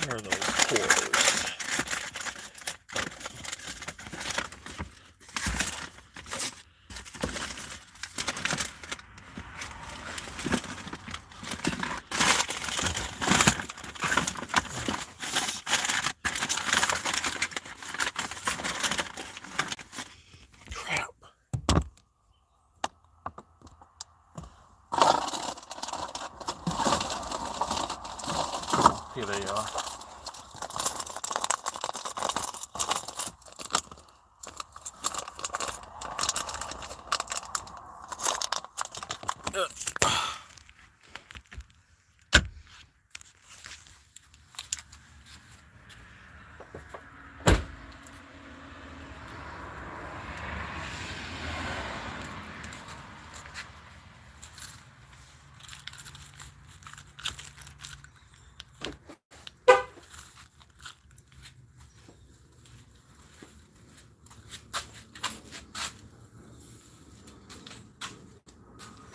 Where are those quarters? Crap. Here they are.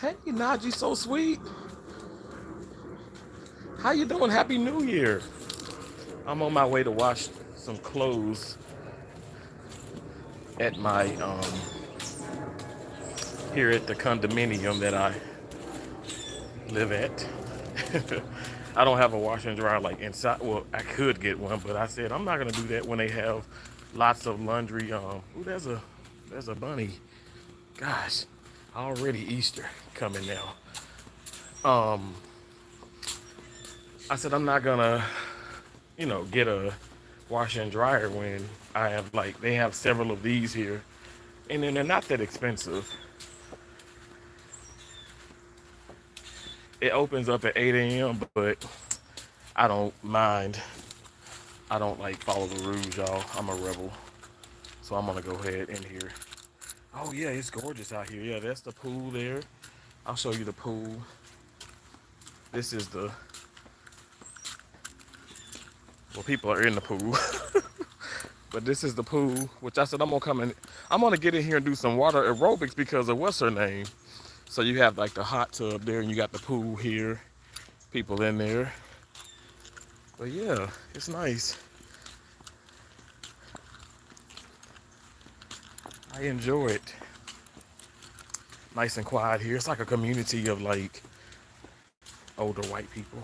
Hey, Najee, so sweet. How you doing? Happy New Year. I'm on my way to wash some clothes at my here at the condominium that I live at. I don't have a washer and dryer like inside. Well, I could get one, but I said I'm not gonna do that when they have lots of laundry. Ooh, there's a bunny. Gosh, already Easter coming now. Um, I said I'm not gonna, get a washer and dryer when I have like they have several of these here, and then they're not that expensive. It opens up at 8 a.m., but I don't mind. I don't like follow the rules, y'all. I'm a rebel, so I'm gonna go ahead in here. Oh yeah, it's gorgeous out here. Yeah, that's the pool there. I'll show you the pool. This is the well, people are in the pool, but this is the pool. Which I said I'm gonna come in. I'm gonna get in here and do some water aerobics because of what's her name. So you have like the hot tub there, and you got the pool here. People in there. But yeah, it's nice. I enjoy it. Nice and quiet here. It's like a community of like older white people,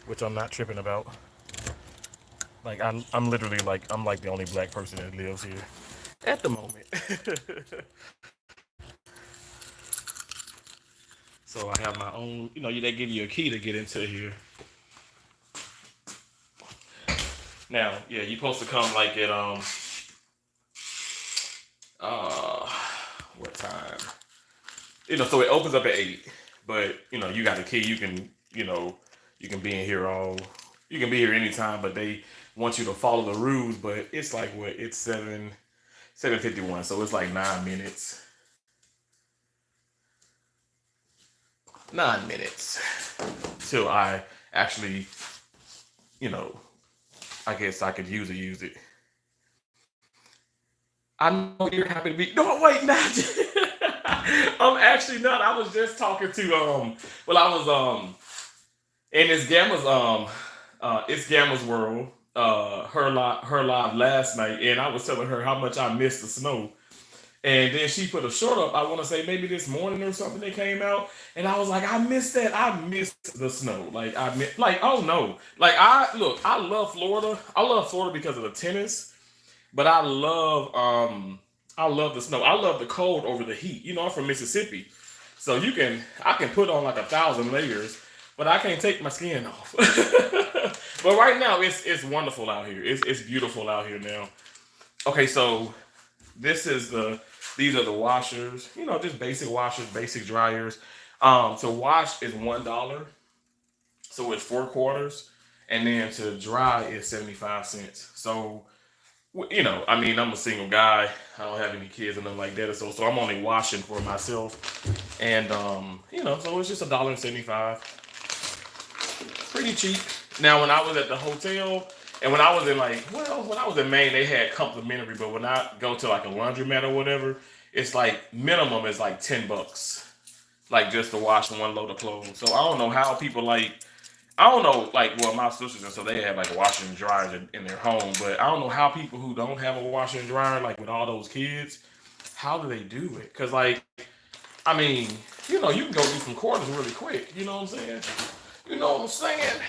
which I'm not tripping about. Like I'm literally like I'm like the only black person that lives here at the moment. So I have my own. They give you a key to get into here. Now, yeah, you're supposed to come like at uh what time? So it opens up at 8, but you got a key. You can be in here you can be here anytime, but they want you to follow the rules. But it's like what? It's 7:51, so it's like 9 minutes. 9 minutes till I actually, you know, I guess I could use it. I know you're happy to be. No, wait, not. I'm actually not. I was just talking to Well, I was in this it's Gamma's world. Her live last night, and I was telling her how much I missed the snow. And then she put a short up. I want to say maybe this morning or something that came out, and I was like, I missed that. I missed the snow. Like oh no. Like I love Florida. I love Florida because of the tennis, but I love the snow. I love the cold over the heat. I'm from Mississippi, so I can put on like 1,000 layers, but I can't take my skin off. But right now it's wonderful out here. It's beautiful out here now. Okay, so this is these are the washers. Just basic washers, basic dryers. To wash is $1, so it's 4 quarters, and then to dry is 75 cents. So I mean, I'm a single guy. I don't have any kids or nothing like that. So I'm only washing for myself, and so it's just $1.75. Pretty cheap. Now, when I was at the hotel, and when I was when I was in Maine, they had complimentary. But when I go to like a laundromat or whatever, it's like minimum is like $10, like just to wash one load of clothes. So I don't know how people like. I don't know, like, well, my sisters and so they have like washing and dryers in their home, but I don't know how people who don't have a washer and dryer, like with all those kids, how do they do it? Because, like, I mean, you can go do some quarters really quick. You know what I'm saying? You know what I'm saying?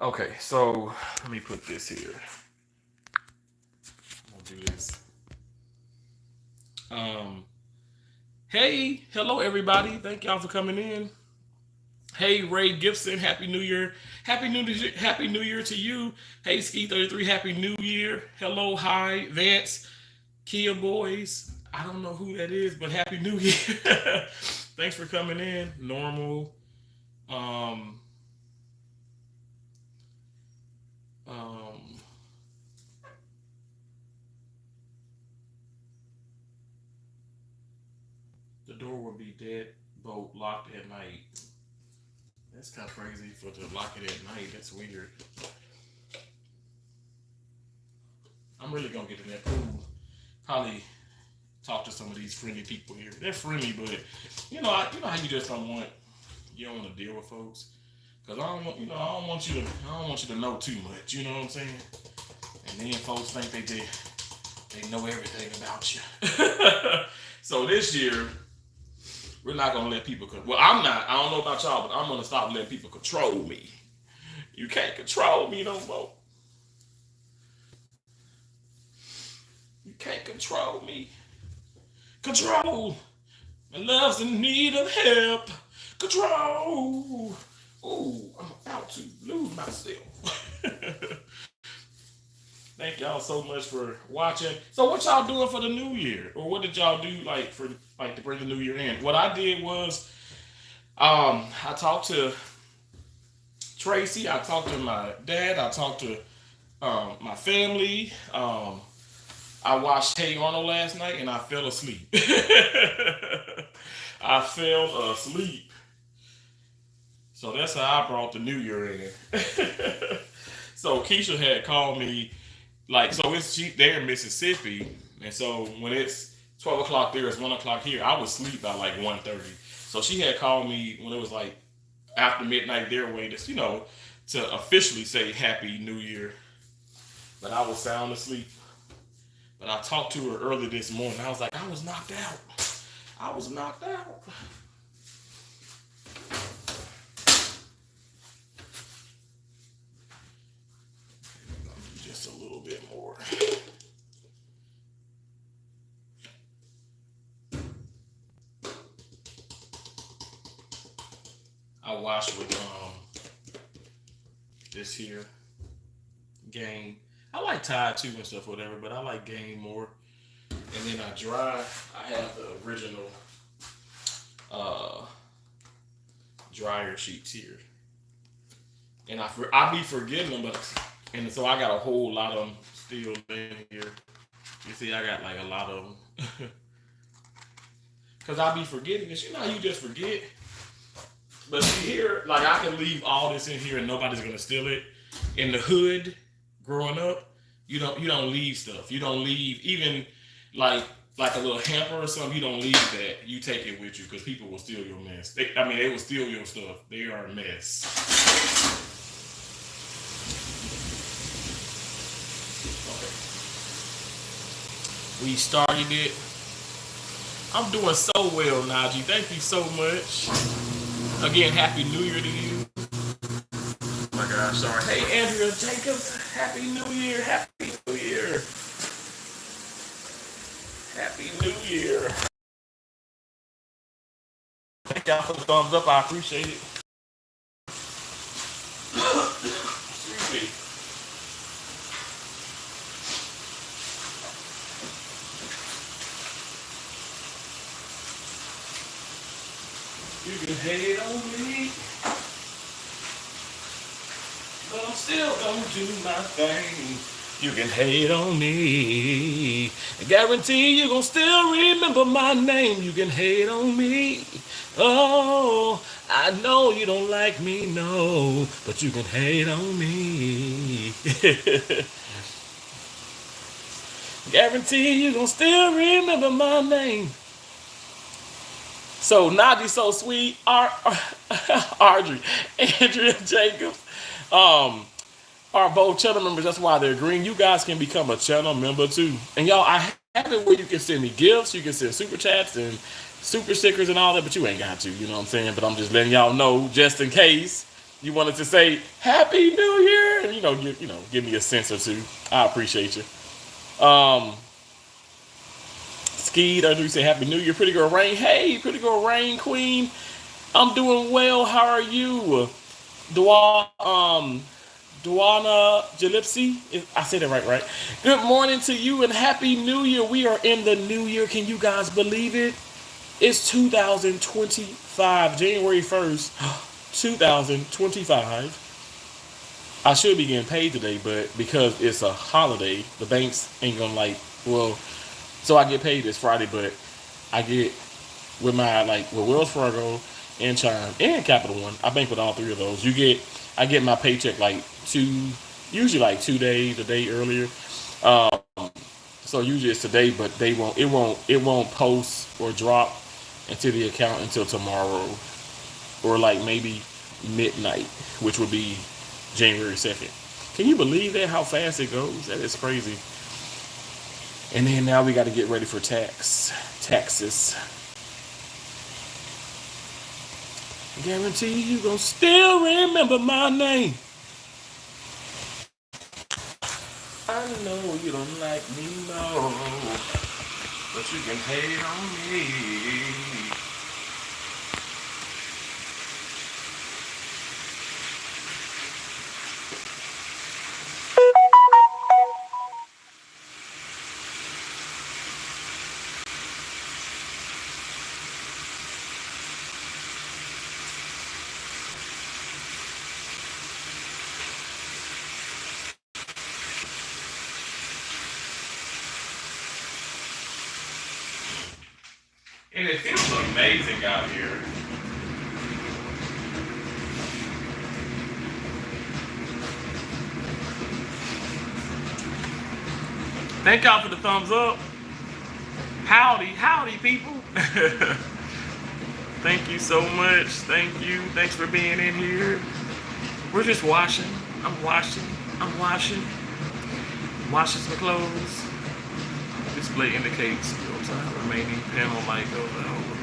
Okay, so let me put this here. I'm gonna do this. Um, hey, hello everybody. Thank y'all for coming in. Hey, Ray Gibson, Happy New Year. Happy New Year to you. Hey, Ski33, Happy New Year. Hello, hi, Vance, Kia Boys. I don't know who that is, but Happy New Year. Thanks for coming in. Normal. Um, um, the door will be dead bolt locked at night. That's kind of crazy for to lock it at night. That's weird. I'm really gonna get in that pool. Probably talk to some of these friendly people here. They're friendly, but you know how you just you don't want to deal with folks because I don't want you to know too much. You know what I'm saying? And then folks think they know everything about you. So this year we're not gonna let people. Well, I'm not. I don't know about y'all, but I'm gonna stop letting people control me. You can't control me no more. You can't control me. Control. My love's in need of help. Control. Ooh, I'm about to lose myself. Thank y'all so much for watching. So what y'all doing for the new year? Or what did y'all do like for like to bring the new year in? What I did was I talked to Tracy, I talked to my dad, I talked to my family. I watched Hey Arnold last night and I fell asleep. I fell asleep. So that's how I brought the new year in. So Keisha had called me, like, so they're in Mississippi, and so when it's 12 o'clock there, it's 1 o'clock here. I was asleep by like 1:30. So she had called me when it was like after midnight their way, just to officially say Happy New Year. But I was sound asleep. But I talked to her early this morning. I was like, I was knocked out. I was knocked out. Just a little bit more. I watched with this here game. I like Tide too and stuff, whatever, but I like Game more. And then I dry. I have the original uh, dryer sheets here, and I be forgetting them, and so I got a whole lot of them still in here. You see, I got like a lot of them, cause I be forgetting this. You know how you just forget. But see here, like I can leave all this in here and nobody's gonna steal it. In the hood, growing up, you don't leave stuff. You don't leave even like a little hamper or something. You don't leave that. You take it with you because people will steal your mess. They will steal your stuff. They are a mess. Okay. We started it. I'm doing so well, Najee. Thank you so much. Again, Happy New Year to you. Oh my gosh, sorry. Hey, Andrea Jacobs. Happy New Year. Happy New Year. Happy New Year. Thank y'all for the thumbs up. I appreciate it. Excuse me. You can hate on me, but I'm still gonna do my thing. You can hate on me. I guarantee you gonna still remember my name. You can hate on me. Oh, I know you don't like me, no, but you can hate on me. Guarantee you gonna still remember my name. So Naji so sweet. Audrey, Andrea Jacobs, um, are both channel members. That's why they're green. You guys can become a channel member too. And y'all, I have it where you can send me gifts, you can send super chats and super stickers and all that, but you ain't got to. You know what I'm saying? But I'm just letting y'all know, just in case you wanted to say Happy New Year, and give me a sense or two. I appreciate you. Um, Skeed, I do say Happy New Year. Pretty Girl Rain. Hey, Pretty Girl Rain Queen. I'm doing well. How are you? Duana Jalipsy. I said it right? Good morning to you and Happy New Year. We are in the new year. Can you guys believe it? It's 2025, January 1st, 2025. I should be getting paid today, but because it's a holiday, the banks ain't gonna so I get paid this Friday, but I get with with Wells Fargo and Chime and Capital One. I bank with all three of those. I get my paycheck usually like 2 days, a day earlier. Um, so usually it's today, but it won't post or drop into the account until tomorrow, or like maybe midnight, which would be January 2nd. Can you believe that? How fast it goes? That is crazy. And then now we got to get ready for taxes. Guarantee you gonna still remember my name. I know you don't like me, no, but you can hate on me. And it feels amazing out here. Thank y'all for the thumbs up. Howdy, people. Thank you so much. Thank you. Thanks for being in here. We're just washing. I'm washing. Washing some clothes. Display indicates real-time remaining panel light goes out.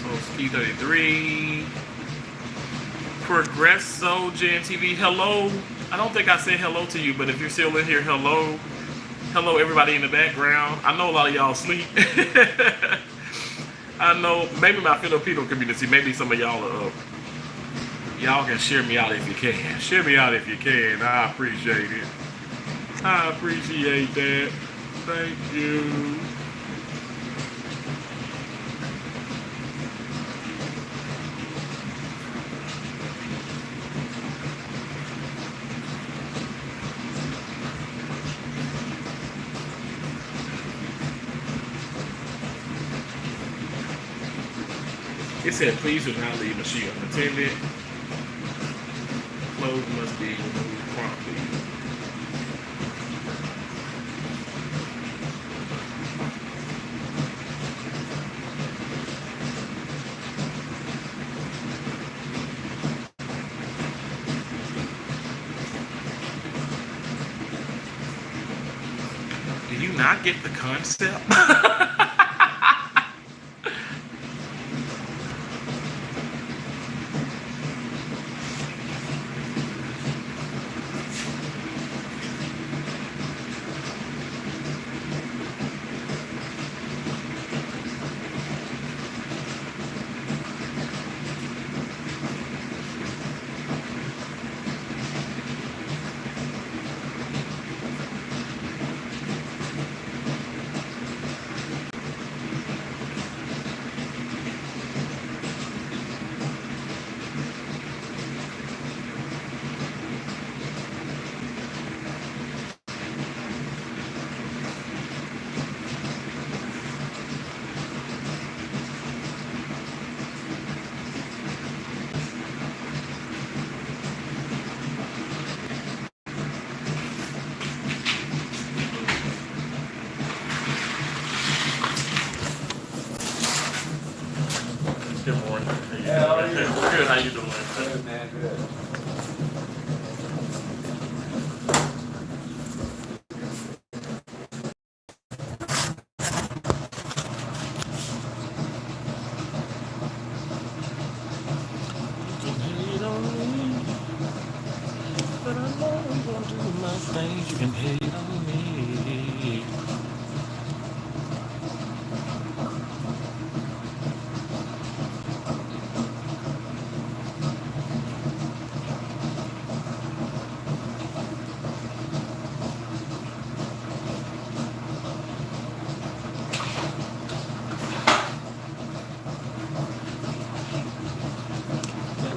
So Ski 33. Progresso Gen TV, hello. I don't think I said hello to you, but if you're still in here, hello. Hello, everybody in the background. I know a lot of y'all sleep. I know maybe my Filipino community, maybe some of y'all are up. Y'all can share me out if you can. Share me out if you can. I appreciate it. I appreciate that. Thank you. It said, please do not leave machine unattended. Clothes must be removed promptly. Do you not get the concept? good. How you doing? Good, man. Good. You can hate on me, but I know I'm gonna do my things. You can hate on me.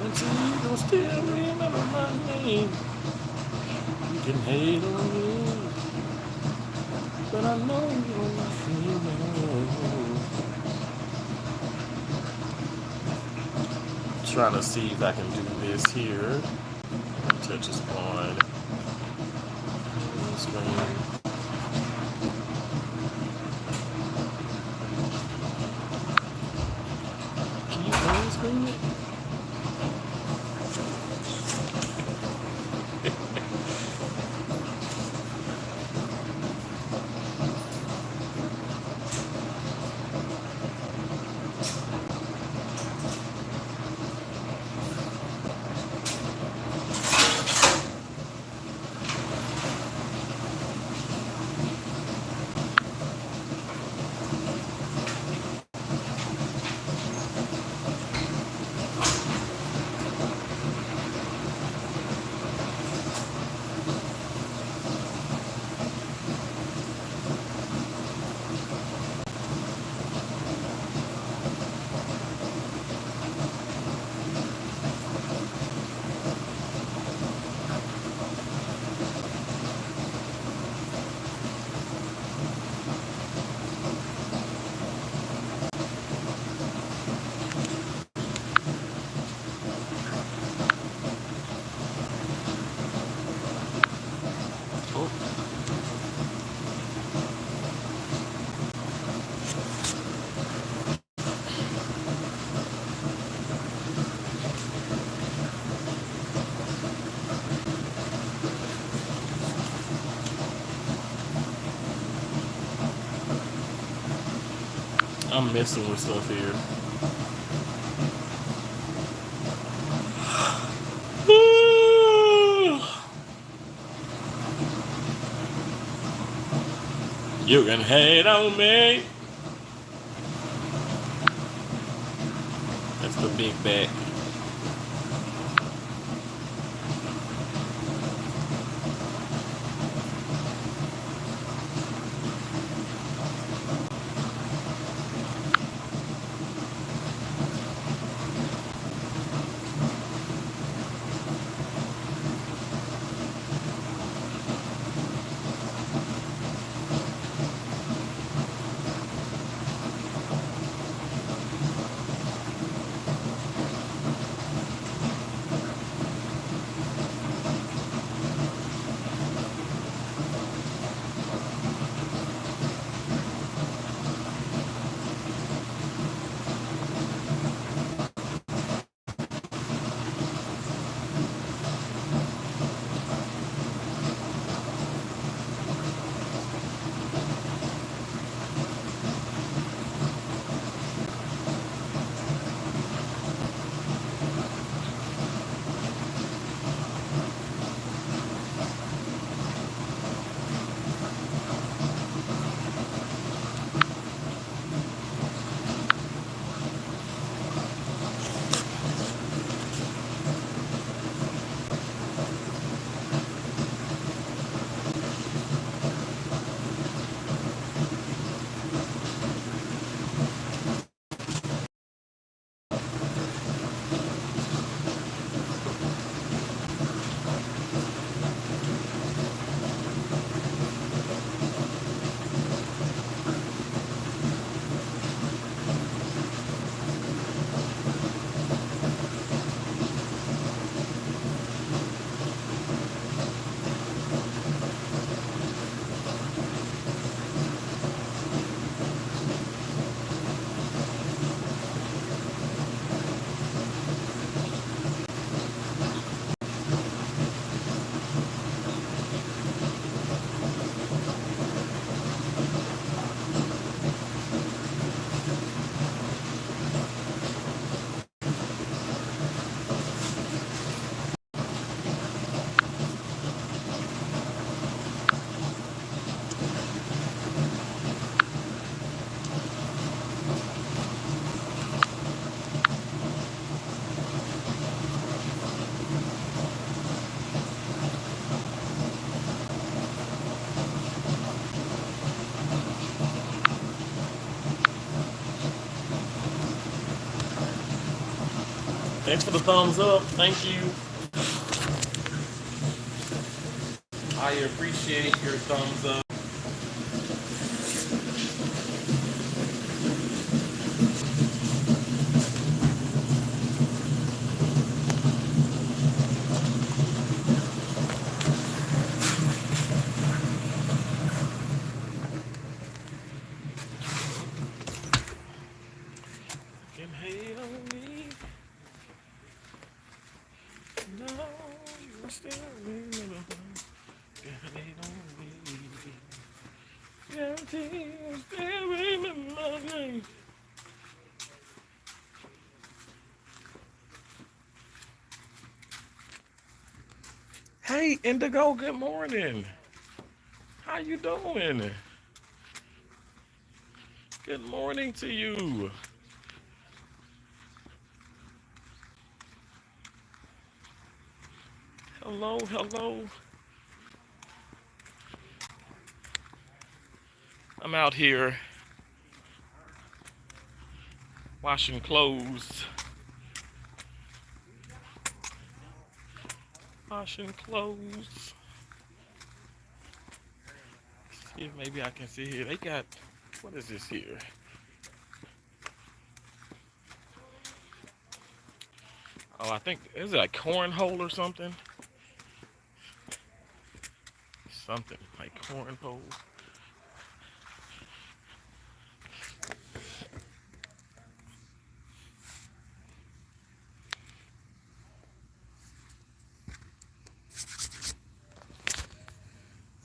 Until you don't still remember my name. You can hate on me, but I know you don't feel. Trying to see if I can do this here. Touches on screen. Can you phone screen it? Oh, I'm messing with stuff here. You can hate on me. That's the big back. Thanks for the thumbs up. Thank you. I appreciate your thumbs up. Can hate on me. No, you still remember. Can hate on me. Guarantee you still remember my name. Hey, Indigo, good morning. How you doing? Good morning to you. Hello, hello. I'm out here washing clothes. Washing clothes. See if maybe I can see here. They got, what is this here? Oh, I think, is it like cornhole or something? Something like cornhole.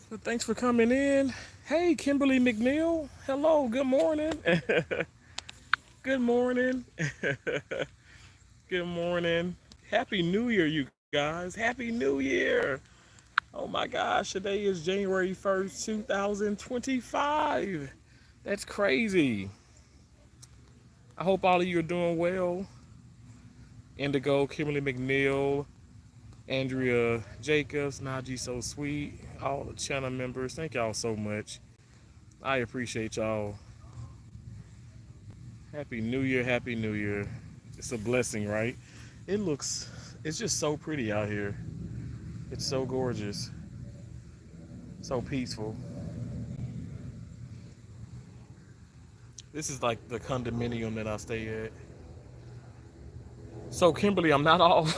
Well, thanks for coming in. Hey, Kimberly McNeil. Hello, good morning. Good morning. Good morning. Happy New Year, you guys. Happy New Year. Oh my gosh, today is January 1st, 2025. That's crazy. I hope all of you are doing well. Indigo, Kimberly McNeil, Andrea Jacobs, Najee So Sweet, all the channel members. Thank y'all so much. I appreciate y'all. Happy New Year, Happy New Year. It's a blessing, right? It looks, it's just so pretty out here. It's so gorgeous, so peaceful. This is like the condominium that I stay at. So Kimberly, I'm not off.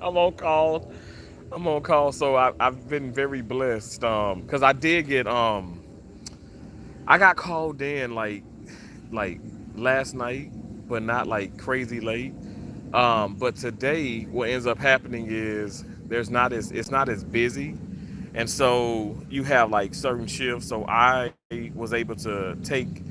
I'm on call. I'm on call. So I've been very blessed. Cause I did get I got called in like last night, but not like crazy late. But today, what ends up happening is there's not as it's not as busy, and so you have like certain shifts. So I was able to take,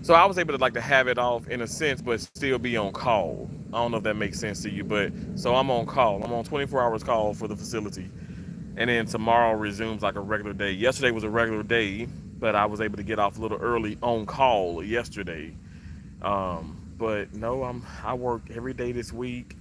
so I was able to like to have it off in a sense, but still be on call. I don't know if that makes sense to you, but so I'm on call. I'm on 24 hours call for the facility, and then tomorrow resumes like a regular day. Yesterday was a regular day, but I was able to get off a little early on call yesterday. But no, I work every day this week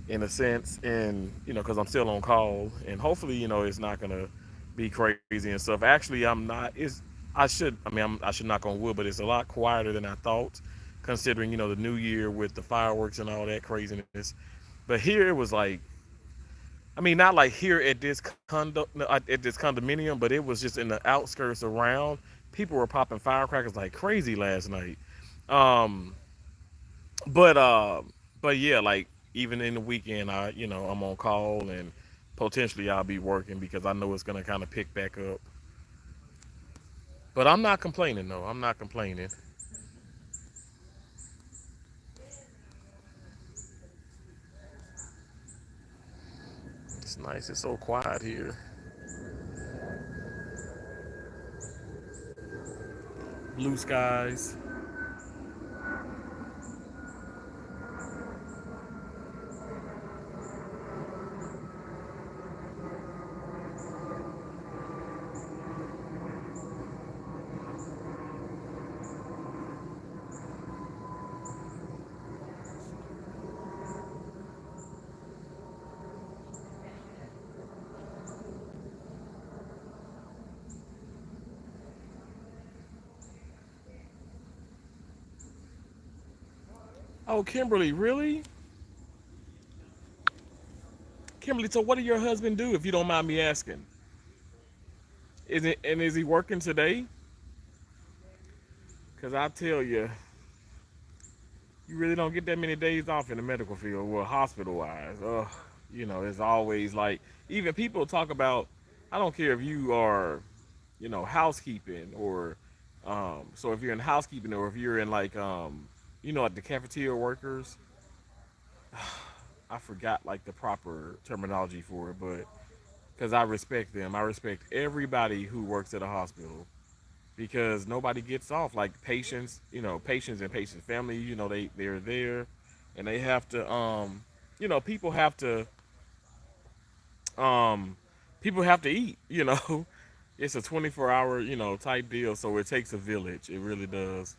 in a sense, and because I'm still on call, and hopefully, it's not gonna be crazy and stuff. Actually, I'm not. It's I should. I mean, I should knock on wood, but it's a lot quieter than I thought, considering the new year with the fireworks and all that craziness. But here it was like, I mean, not like here at this condo, no, at this condominium, but it was just in the outskirts around. People were popping firecrackers like crazy last night. Um, but uh, but yeah, like even in the weekend, I'm on call and potentially I'll be working because I know it's gonna kind of pick back up. But I'm not complaining though. I'm not complaining. It's nice. It's so quiet here. Blue skies. Oh, Kimberly, really? Kimberly, so what did your husband do, if you don't mind me asking? Is he working today? Because I tell you, you really don't get that many days off in the medical field, well, hospital wise. It's always like, even people talk about, I don't care if you are, housekeeping or, so if you're in housekeeping or if you're in like, like the cafeteria workers, I forgot like the proper terminology for it, but because I respect them, I respect everybody who works at a hospital because nobody gets off. Like patients, patients and patients' family, they're there, and they have to, people have to, um, people have to eat. It's a 24-hour, type deal, so it takes a village. It really does.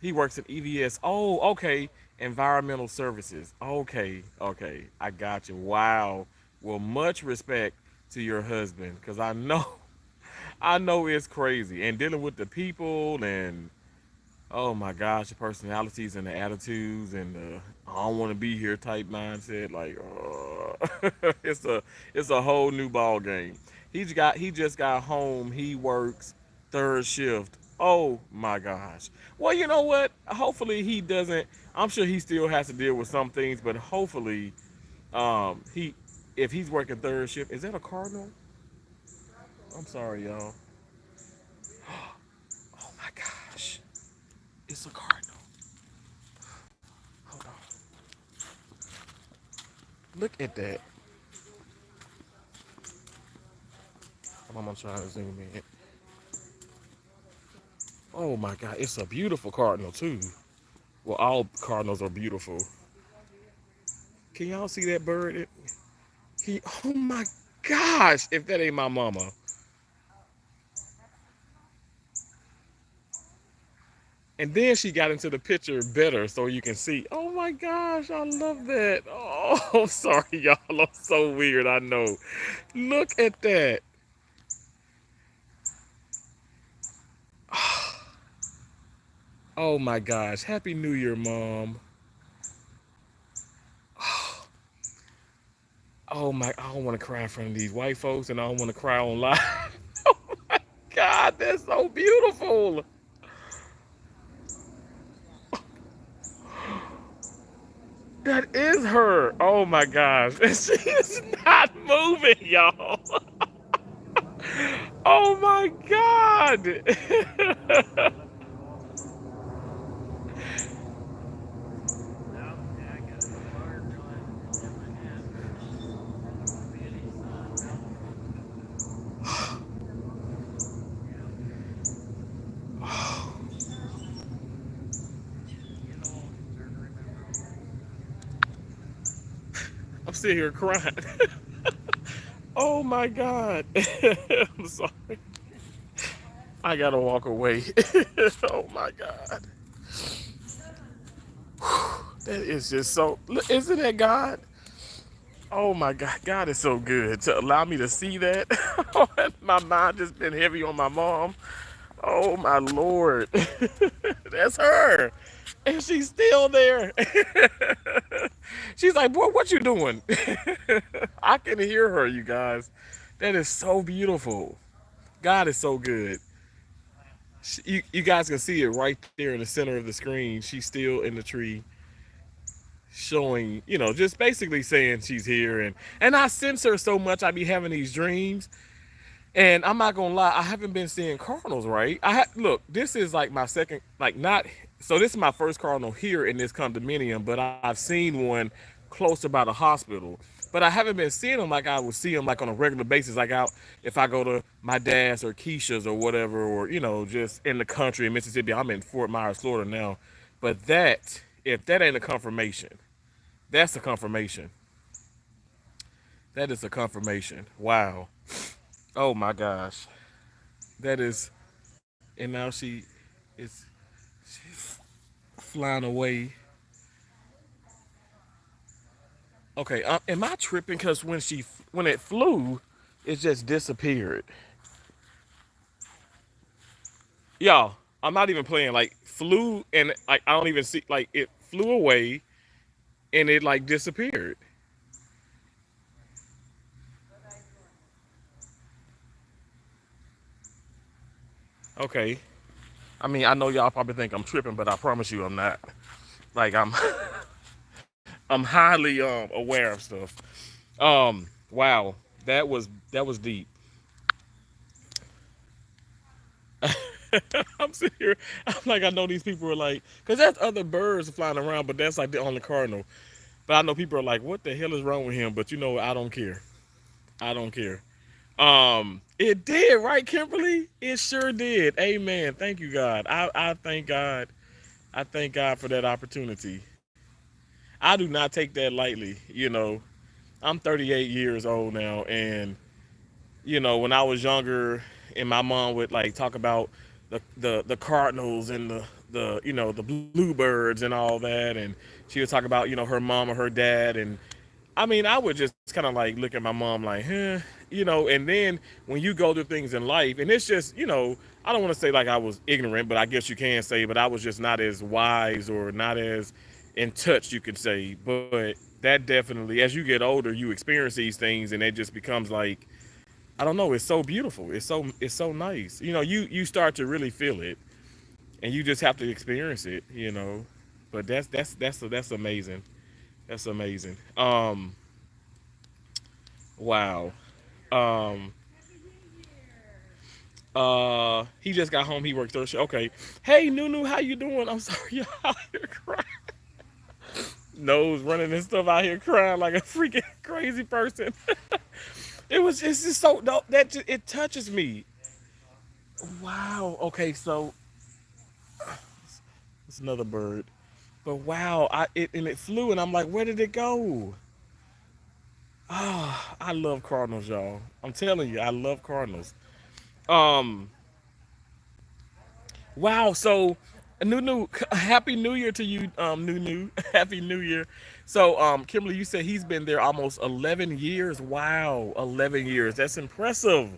He works at EVS. Oh, okay. Environmental services. Okay, okay. I got you. Wow. Well, much respect to your husband, because I know, I know it's crazy, and dealing with the people and oh my gosh, the personalities and the attitudes and the I don't want to be here type mindset. Like, it's a whole new ball game. He just got home. He works third shift. Oh my gosh. Well, you know what? Hopefully he doesn't. I'm sure he still has to deal with some things, but hopefully, he if he's working third shift, is that a cardinal? I'm sorry, y'all. Oh my gosh, it's a cardinal. Hold on. Look at that. I'm gonna try to zoom in. Oh my God, it's a beautiful cardinal too. Well, all cardinals are beautiful. Can y'all see that bird? Oh my gosh, if that ain't my mama. And then she got into the picture better so you can see. Oh my gosh, I love that. Oh, sorry, y'all. I'm so weird, I know. Look at that. Oh my gosh. Happy New Year, Mom. Oh my, I don't want to cry in front of these white folks and I don't want to cry online. Oh my God, that's so beautiful. That is her. Oh my gosh. And she is not moving, y'all. Oh my God. I'm sitting here crying. Oh my God. I'm sorry. I gotta walk away. Oh my God. That is just so. Isn't that God? Oh my God. God is so good to allow me to see that. My mind just been heavy on my mom. Oh my Lord. That's her. And she's still there. She's like, boy, what you doing? I can hear her, you guys. That is so beautiful. God is so good. You guys can see it right there in the center of the screen. She's still in the tree, showing, just basically saying she's here. And I sense her so much. I be having these dreams. And I'm not gonna lie, I haven't been seeing cardinals, right? Look, this is like my second, like not. So this is my first cardinal here in this condominium, but I've seen one close by the hospital. But I haven't been seeing them like I would see them like on a regular basis, like out if I go to my dad's or Keisha's or whatever, or just in the country in Mississippi. I'm in Fort Myers, Florida now. But if that ain't a confirmation, that's a confirmation. That is a confirmation. Wow. Oh my gosh. That is, and now she's flying away. Okay, am I tripping? Because when it flew, it just disappeared. Y'all, I'm not even playing. Like flew and like I don't even see. Like it flew away and it like disappeared. Okay. I mean, I know y'all probably think I'm tripping, but I promise you I'm not. Like I'm highly aware of stuff. Wow. That was deep. I'm sitting here. I'm like, I know these people are like, because there's other birds flying around, but that's like the only cardinal. But I know people are like, what the hell is wrong with him? But you know, I don't care. I don't care. It did, right, Kimberly? It sure did. Amen. Thank you, God. I thank God. I thank God for that opportunity. I do not take that lightly. I'm 38 years old now, and when I was younger, and my mom would like talk about the cardinals and the bluebirds and all that, and she would talk about her mom or her dad, and I mean, I would just kind of like look at my mom like, and then when you go through things in life, and it's just, I don't want to say like I was ignorant, but I guess you can say, but I was just not as wise or not as in touch, you could say. But that definitely, as you get older, you experience these things, and it just becomes like, I don't know, it's so beautiful, it's so nice. You start to really feel it, and you just have to experience it. But that's amazing. That's amazing. Wow. Um, he just got home. He worked third shift. Okay. Hey, Nunu, how you doing? I'm sorry, y'all out here crying. Nose running and stuff out here crying like a freaking crazy person. It's just so no, it touches me. Wow. Okay, so it's another bird. But wow, it flew and I'm like, where did it go? Ah, I love cardinals, y'all. I'm telling you, I love cardinals. Um, Wow. So, Nunu, happy New Year to you, Nunu. Happy New Year. So, Kimberly, you said he's been there almost 11 years. Wow, 11 years. That's impressive.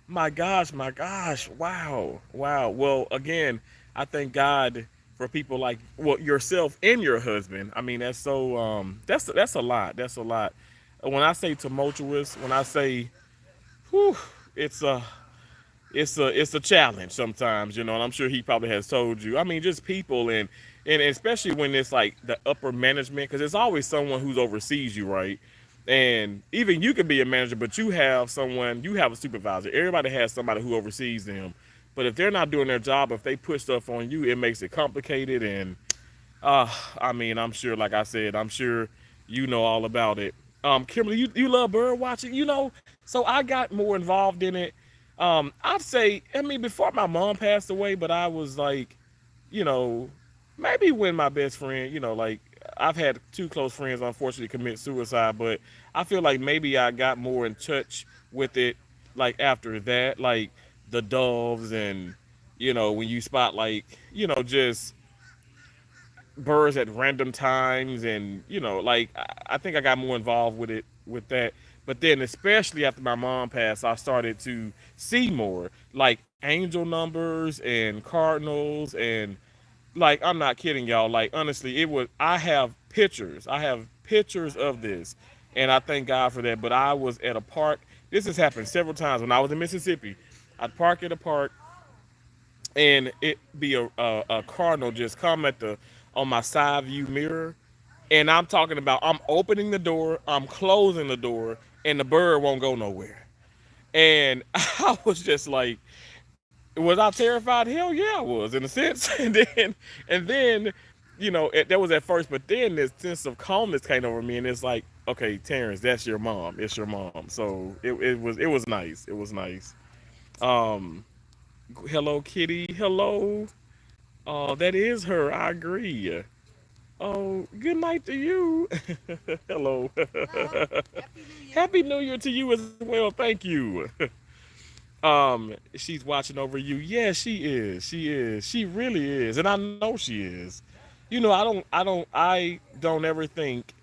My gosh, my gosh. Wow, wow. Well, again, I thank God for people like yourself and your husband. I mean, that's so that's a lot. That's a lot. When I say tumultuous, when I say, whew, it's it's a challenge sometimes, and I'm sure he probably has told you. I mean, just people and especially when it's like the upper management, because there's always someone who's oversees you, right? And even you can be a manager, but you have a supervisor. Everybody has somebody who oversees them. But if they're not doing their job, if they push stuff on you, it makes it complicated. And I mean, I'm sure, like I said, I'm sure you know all about it. Kimberly, you love bird watching, so I got more involved in it. I'd say, I mean, before my mom passed away, but I was like, you know, maybe when my best friend, like I've had two close friends unfortunately commit suicide, but I feel like maybe I got more in touch with it, like after that, like the doves and, when you spot like, just birds at random times and like I think I got more involved with it with that. But then especially after my mom passed, I started to see more like angel numbers and cardinals, and like I'm not kidding y'all, like honestly it was I have pictures of this, and I thank God for that. But I was at a park. This has happened several times when I was in Mississippi. I'd park at a park, and it be a cardinal just come at the on my side view mirror, and I'm talking about I'm opening the door, I'm closing the door, and the bird won't go nowhere. And I was just like, was I terrified? Hell yeah, I was in a sense. And then that was at first, but then this sense of calmness came over me, and it's like, okay, Terrence, that's your mom. It's your mom. So it was nice. It was nice. Um, Hello, Kitty. Hello. Oh, that is her. I agree. Oh, good night to you. Hello. Happy New Year to you as well. Thank you. She's watching over you. Yeah, she is. She is. She really is, and I know she is. I don't ever think.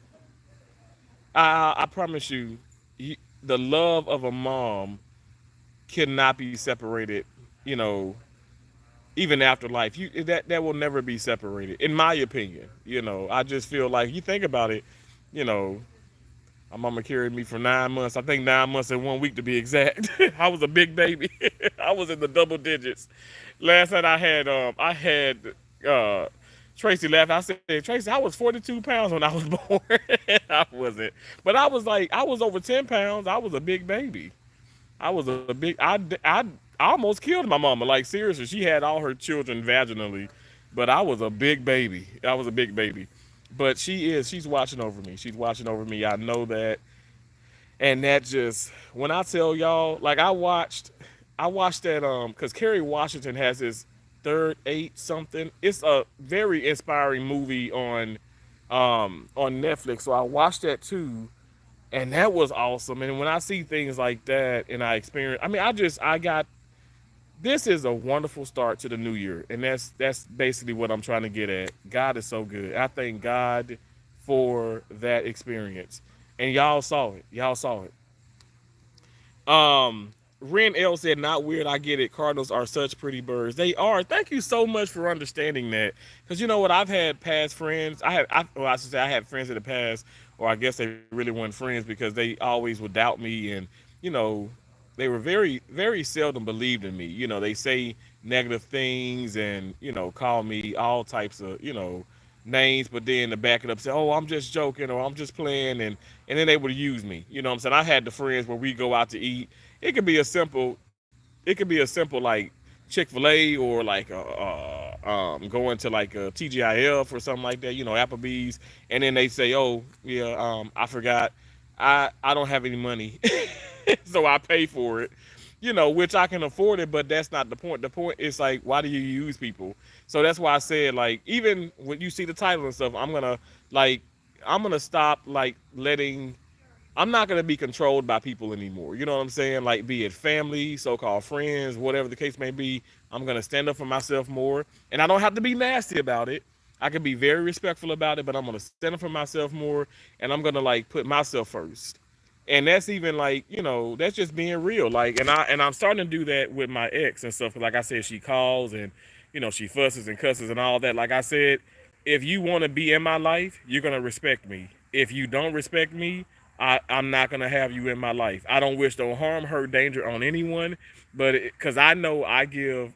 I promise you, the love of a mom cannot be separated. You know, even after life, that will never be separated, in my opinion. I just feel like you think about it. You know, My mama carried me for 9 months. I think 9 months and 1 week to be exact. I was a big baby. I was in the double digits. Last night I had uh Tracy laughed. I said, Tracy, I was 42 pounds when I was born. I wasn't. But I was over 10 pounds. I was a big baby. I was a big I almost killed my mama. Like seriously, she had all her children vaginally, but I was a big baby. I was a big baby. But she's watching over me. She's watching over me. I know that. And that just when I tell y'all, like I watched that because Kerry Washington has this third eight something. It's a very inspiring movie on Netflix. So I watched that too, and that was awesome. And when I see things like that and I experience, I mean, I got this is a wonderful start to the new year, and that's basically what I'm trying to get at. God is so good. I thank God for that experience, and y'all saw it. Y'all saw it. Ren L said, "Not weird. I get it. Cardinals are such pretty birds. They are. Thank you so much for understanding that. Because you know what, I've had past friends. Well, I should say I had friends in the past, or I guess they really weren't friends because they always would doubt me, and you know, they were very seldom believed in me. You know, they say negative things and call me all types of names, but then to back it up, say, "Oh, I'm just joking," or "I'm just playing," and then they would use me. You know what I'm saying? I had the friends where we go out to eat. It could be a simple, like Chick-fil-A or like going to like a TGIF or something like that. Applebee's, and then they say, "Oh, yeah, I forgot, I don't have any money, so I pay for it." Which I can afford it, but that's not the point. The point is like, why do you use people? So that's why I said, like, even when you see the title and stuff, like, I'm gonna stop like letting. I'm not gonna be controlled by people anymore. You know what I'm saying? Like, be it family, so-called friends, whatever the case may be. I'm gonna stand up for myself more, and I don't have to be nasty about it. I can be very respectful about it, but I'm gonna stand up for myself more, and I'm gonna like put myself first. And that's even like, that's just being real. Like, and I'm starting to do that with my ex and stuff. Like I said, she calls and she fusses and cusses and all that. Like I said, if you want to be in my life, you're gonna respect me. If you don't respect me, I'm not gonna have you in my life. I don't wish no harm, hurt, danger on anyone, but because I know I give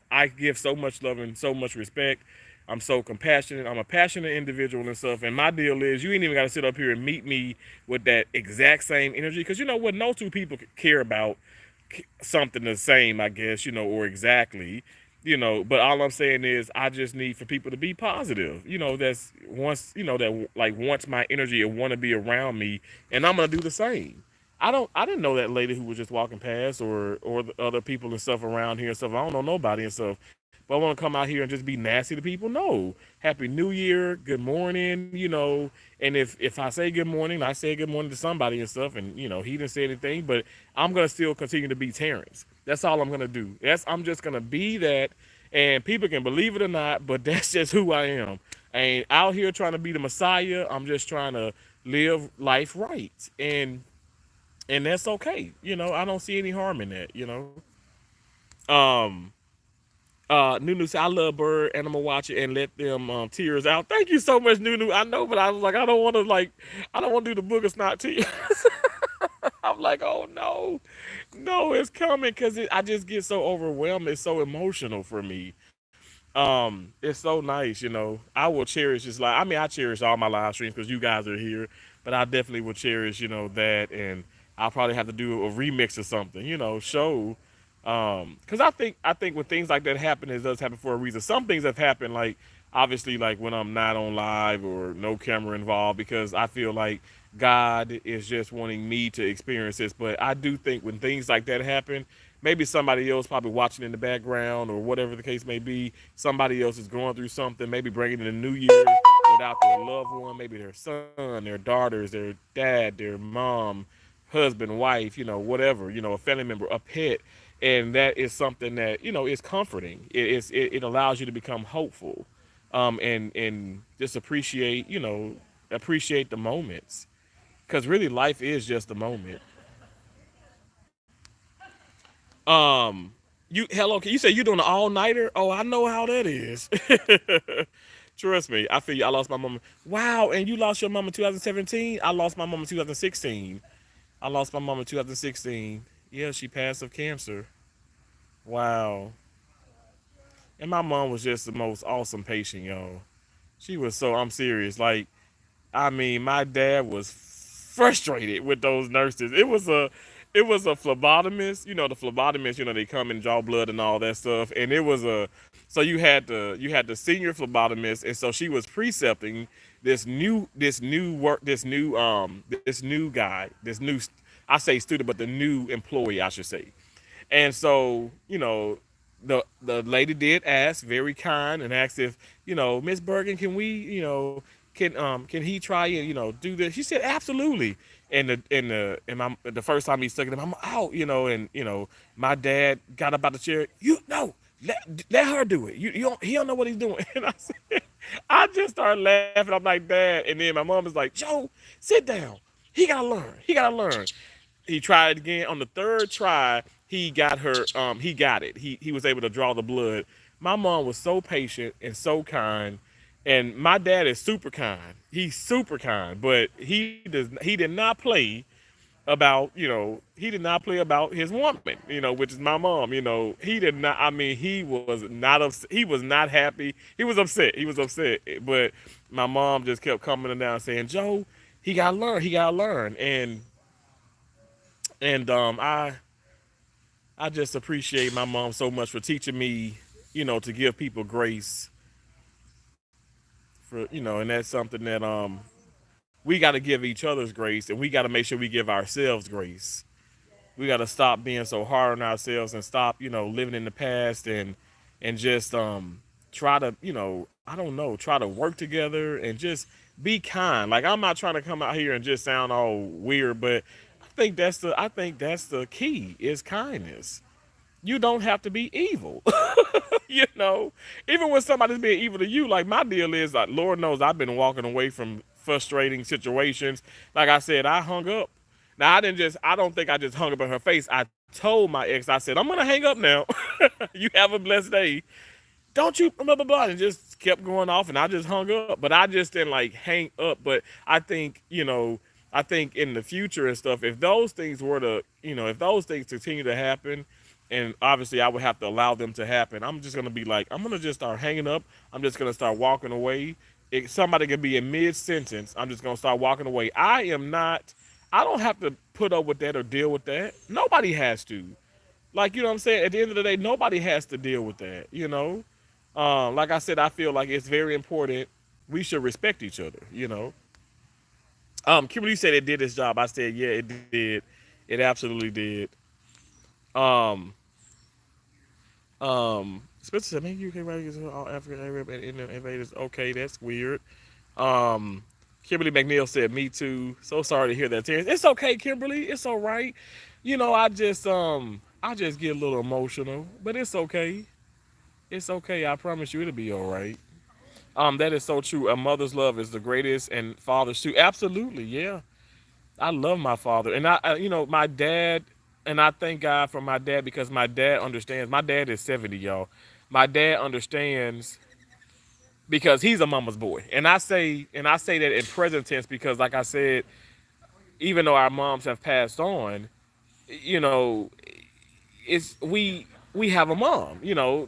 so much love and so much respect. I'm so compassionate. I'm a passionate individual and stuff. And my deal is, you ain't even got to sit up here and meet me with that exact same energy. Because you know what? No two people care about something the same, I guess, or exactly. But all I'm saying is, I just need for people to be positive. That's that like wants my energy and want to be around me. And I'm going to do the same. I didn't know that lady who was just walking past, or the other people and stuff around here and stuff. I don't know nobody and stuff. But I want to come out here and just be nasty to people. No. Happy New Year, good morning, and if I say good morning, I say good morning to somebody and stuff, and he didn't say anything, but I'm gonna still continue to be Terrence. That's all I'm gonna do. I'm just gonna be that, and people can believe it or not, but that's just who I am. I ain't out here trying to be the Messiah. I'm just trying to live life right, and that's okay. I don't see any harm in that. Um, Nunu said, "I love bird animal watching and let them tears out." Thank you so much, Nunu. I know, but I was like, I don't want to do the booger snot tears. I'm like, oh no, no, it's coming because I just get so overwhelmed. It's so emotional for me. It's so nice. I will cherish this. Like, I mean, I cherish all my live streams because you guys are here, but I definitely will cherish, that, and I'll probably have to do a remix or something, show. Because I think when things like that happen, it does happen for a reason. Some things have happened, like obviously, like when I'm not on live or no camera involved, because I feel like God is just wanting me to experience this. But I do think when things like that happen, maybe somebody else probably watching in the background or whatever the case may be. Somebody else is going through something, maybe bringing in a new year without their loved one, maybe their son, their daughters, their dad, their mom, husband, wife, whatever, a family member, a pet. And that is something that is comforting. It allows you to become hopeful, and just appreciate the moments, because really life is just a moment. Um, you hello? Can you say you're doing an all nighter? Oh, I know how that is. Trust me, I feel you. I lost my mom. Wow, and you lost your mom in 2017. I lost my mom in 2016. I lost my mom in 2016. Yeah, she passed of cancer. Wow. And my mom was just the most awesome patient, y'all. She was so, I'm serious. Like, I mean, my dad was frustrated with those nurses. It was a phlebotomist. You know, the phlebotomist. You know, they come and draw blood and all that stuff. And it was a so you had the senior phlebotomist, and so she was precepting this new guy, I say student, but the new employee, I should say. And so, the lady did ask, very kind, and asked if, Miss Bergen, can we, can he try and, do this? She said absolutely. And the first time he stuck it, I'm out, and my dad got up out the chair. Let her do it. He don't know what he's doing. And I just started laughing. I'm like, Dad, and then my mom is like, Joe, sit down. He gotta learn. He gotta learn. He tried again. On the third try, he got her. He got it. He was able to draw the blood. My mom was so patient and so kind, and my dad is super kind. He's super kind, but he did not play about he did not play about his woman, which is my mom. He did not. I mean, he was not upset. He was not happy. He was upset. He was upset. But my mom just kept coming down saying, Joe, he gotta learn. He gotta learn. And I just appreciate my mom so much for teaching me, to give people grace and that's something that we got to give each other's grace, and we got to make sure we give ourselves grace. We got to stop being so hard on ourselves and stop, living in the past and just try to, I don't know, try to work together and just be kind. Like, I'm not trying to come out here and just sound all weird, but I think that's the key is kindness. You don't have to be evil. you know, Even when somebody's being evil to you, like my deal is, like, Lord knows I've been walking away from frustrating situations. Like I said, I hung up. Now I don't think I just hung up in her face. I told my ex, I said, I'm gonna hang up now. You have a blessed day. Don't you blah blah blah, and just kept going off, and I just hung up. But I just didn't like hang up. But I think in the future and stuff, if those things were to, if those things continue to happen, and obviously I would have to allow them to happen, I'm just gonna be like, I'm gonna just start hanging up. I'm just gonna start walking away. Somebody could be in mid sentence. I'm just gonna start walking away. I am not. I don't have to put up with that or deal with that. Nobody has to. Like, what I'm saying? At the end of the day, nobody has to deal with that. Like I said, I feel like it's very important. We should respect each other. Kimberly said it did its job. I said, yeah, it did. It absolutely did. Um, Spencer said, man, UK writers are all African Arab and Indian invaders. Okay, that's weird. Um, Kimberly McNeil said, me too. So sorry to hear that, Terrence. It's okay, Kimberly. It's all right. I just get a little emotional, but it's okay. It's okay. I promise you it'll be all right. That is so true. A mother's love is the greatest, and father's too. Absolutely, yeah. I love my father, and my dad, and I thank God for my dad because my dad understands. My dad is 70, y'all. My dad understands because he's a mama's boy, and I say that in present tense because, like I said, even though our moms have passed on, you know, it's we have a mom.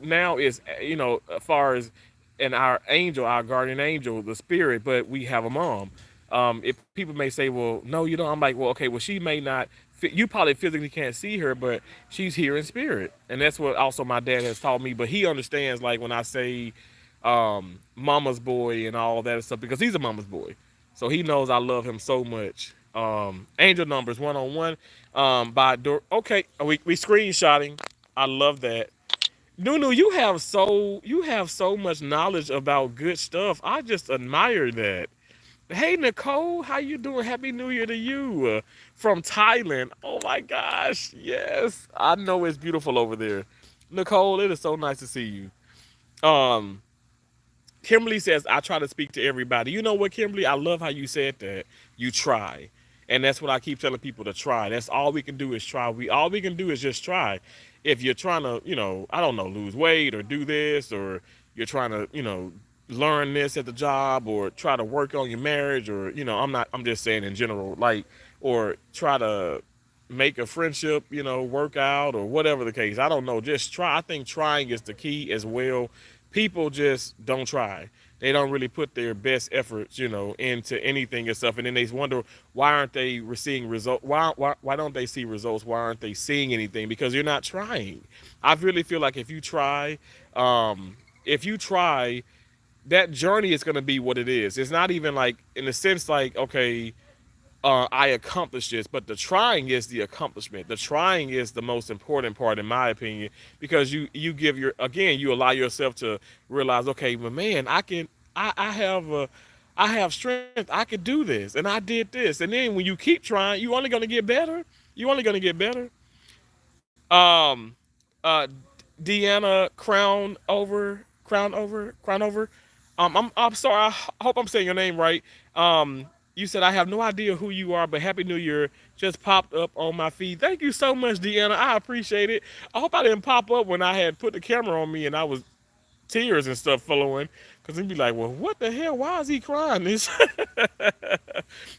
Now is as far as and our angel, our guardian angel, the spirit, but we have a mom. If people may say, well, no, you don't. I'm like, well, okay, well, she may not. You probably physically can't see her, but she's here in spirit, and that's what also my dad has taught me. But he understands, like when I say, mama's boy and all that stuff, because he's a mama's boy, so he knows I love him so much. Angel numbers 101. By door. Okay, we screenshotting. I love that. Nunu, you have so much knowledge about good stuff. I just admire that. Hey Nicole, how you doing? Happy New Year to you from Thailand. Oh my gosh, yes, I know it's beautiful over there. Nicole, it is so nice to see you. Um, Kimberly says, I try to speak to everybody. You know what, Kimberly? I love how you said that. You try. And that's what I keep telling people to try. That's all we can do is try. All we can do is just try. If you're trying to, I don't know, lose weight or do this, or you're trying to, learn this at the job or try to work on your marriage, or I'm just saying in general, like, or try to make a friendship, work out, or whatever the case. I don't know, just try. I think trying is the key as well. People just don't try. They don't really put their best efforts, into anything and stuff, and then they wonder why aren't they seeing results? Why don't they see results? Why aren't they seeing anything? Because you're not trying. I really feel like if you try, that journey is going to be what it is. It's not even like in the sense like, okay, I accomplished this, but the trying is the accomplishment. The trying is the most important part, in my opinion, because you give you allow yourself to realize, okay, well, man, I have strength. I could do this, and I did this, and then when you keep trying, you're only going to get better. You're only going to get better. Um, uh, Deanna Crown over. I'm sorry. I hope I'm saying your name right. You said I have no idea who you are, but Happy New Year just popped up on my feed. Thank you so much, Deanna. I appreciate it. I hope I didn't pop up when I had put the camera on me and I was tears and stuff flowing, because he'd be like, well, what the hell, why is he crying this?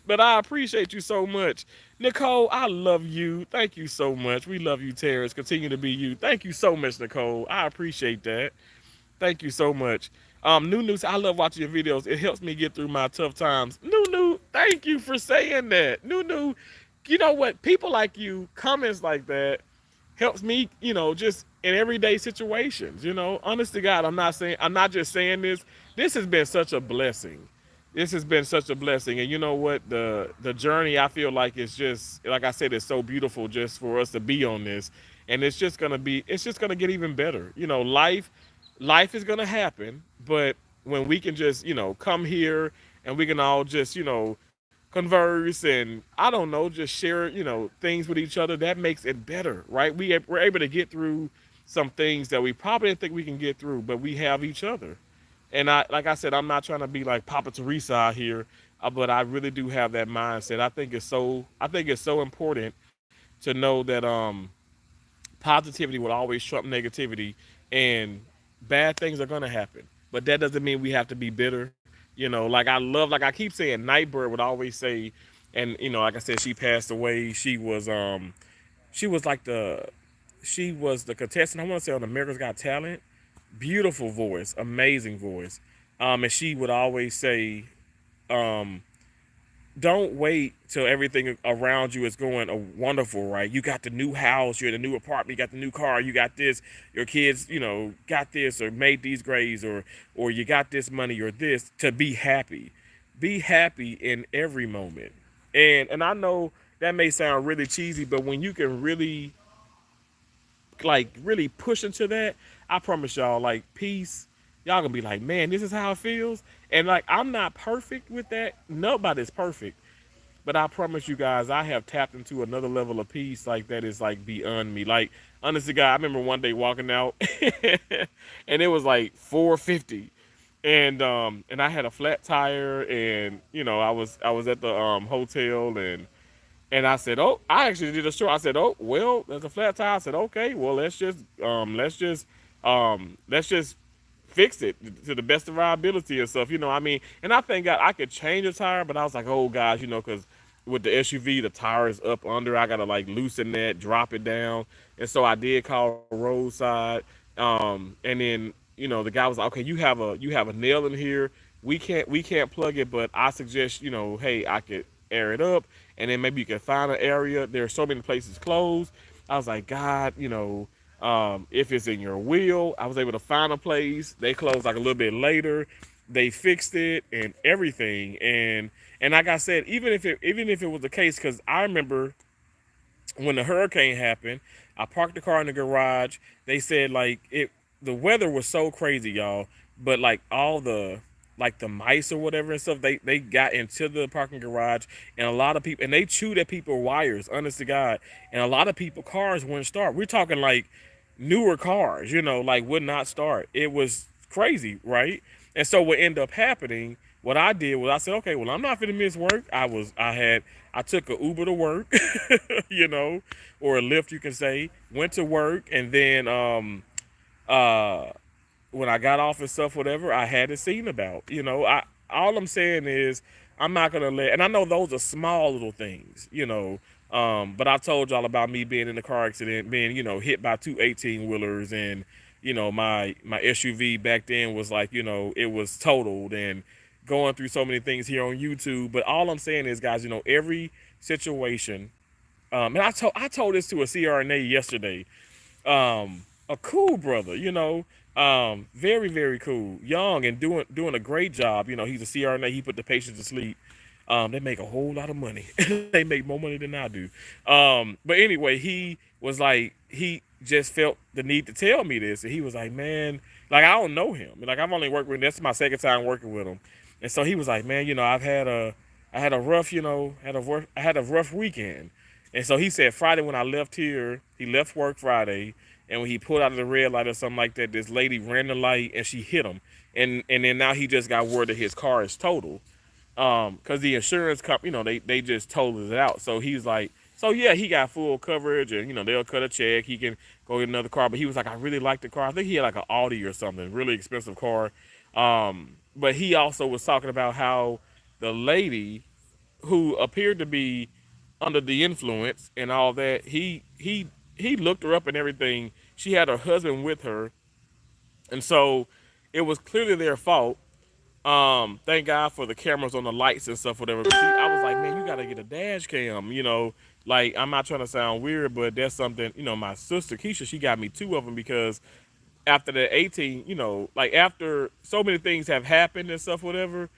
But I appreciate you so much, Nicole. I love you. Thank you so much. We love you, Terrence. Continue to be you. Thank you so much, Nicole. I appreciate that. Thank you so much. Nunu, I love watching your videos. It helps me get through my tough times. Nunu, thank you for saying that. Nunu, you know what, people like you, comments like that helps me, just in everyday situations. Honest to God, I'm not just saying this. This has been such a blessing. This has been such a blessing. And you know what? The journey, I feel like, is just, like I said, it's so beautiful just for us to be on this. And it's just gonna get even better. Life is gonna happen, but when we can just, come here and we can all just, converse, and I don't know, just share, things with each other, that makes it better, right? We're able to get through some things that we probably didn't think we can get through, but we have each other. And like I said, I'm not trying to be like Papa Teresa out here, but I really do have that mindset. I think it's so important to know that positivity will always trump negativity, and bad things are gonna happen. But that doesn't mean we have to be bitter. Like I keep saying, Nightbird would always say, and like I said, she passed away. She was like she was the contestant, I want to say, on America's Got Talent. Beautiful voice, amazing voice. And she would always say, um, don't wait till everything around you is going wonderful, right? You got the new house, you're in the new apartment, you got the new car, you got this, your kids, got this or made these grades, or you got this money or this, to be happy. Be happy in every moment. And I know that may sound really cheesy, but when you can really, like, really push into that, I promise y'all, like, peace, y'all gonna be like, man, this is how it feels. And like, I'm not perfect with that. Nobody's perfect. But I promise you guys, I have tapped into another level of peace like that is like beyond me. Like, honestly, God, I remember one day walking out, and it was like 4:50, and I had a flat tire, and I was at the hotel, and I said, oh, I actually did a show. I said, oh, well, there's a flat tire. I said, okay, well, let's just fix it to the best of our ability and stuff. I mean, and I thank God I could change a tire, but I was like, oh gosh, because with the SUV, the tire is up under. I gotta like loosen that, drop it down, and so I did call roadside. And then the guy was like, okay, you have a nail in here. We can't plug it, but I suggest hey, I could air it up, and then maybe you can find an area. There are so many places closed. I was like, God, if it's in your will. I was able to find a place. They closed like a little bit later. They fixed it and everything. And like I said, even if it was the case, because I remember when the hurricane happened, I parked the car in the garage. They said like the weather was so crazy, y'all, but like all the mice or whatever and stuff, they got into the parking garage, and a lot of people, and they chewed at people wires, honest to God, and a lot of people cars wouldn't start. We're talking like newer cars, like would not start. It was crazy, right? And so what ended up happening, what I did was I said, okay, well, I'm not gonna miss work. I took a Uber to work, or a Lyft, you can say, went to work, and then uh when I got off and stuff, whatever, I had it seen about. I all I'm saying is I'm not gonna let, and I know those are small little things, but I told y'all about me being in a car accident, being hit by two 18-wheelers, and my SUV back then was like it was totaled, and going through so many things here on YouTube. But all I'm saying is, guys, every situation. And I told this to a CRNA yesterday. A cool brother, very, very cool, young, and doing a great job. He's a CRNA. He put the patients to sleep. They make a whole lot of money. They make more money than I do. But anyway, he was like, he just felt the need to tell me this, and he was like, man, like, I don't know him. Like, I've only worked with him. That's my second time working with him, and so he was like, man, I had a rough, I had a rough weekend. And so he said Friday when I left here, he left work Friday, and when he pulled out of the red light or something like that, this lady ran the light and she hit him. And then now he just got word that his car is totaled. Because the insurance company, they just totaled it out. So he's like, so yeah, he got full coverage, and they'll cut a check. He can go get another car. But he was like, I really like the car. I think he had like an Audi or something, really expensive car. But he also was talking about how the lady who appeared to be under the influence and all that, he looked her up and everything. She had her husband with her, and so it was clearly their fault. Thank God for the cameras on the lights and stuff, whatever. But see, I was like, man, you gotta get a dash cam, Like, I'm not trying to sound weird, but that's something, my sister Keisha, she got me two of them because after the 18, like after so many things have happened and stuff, whatever,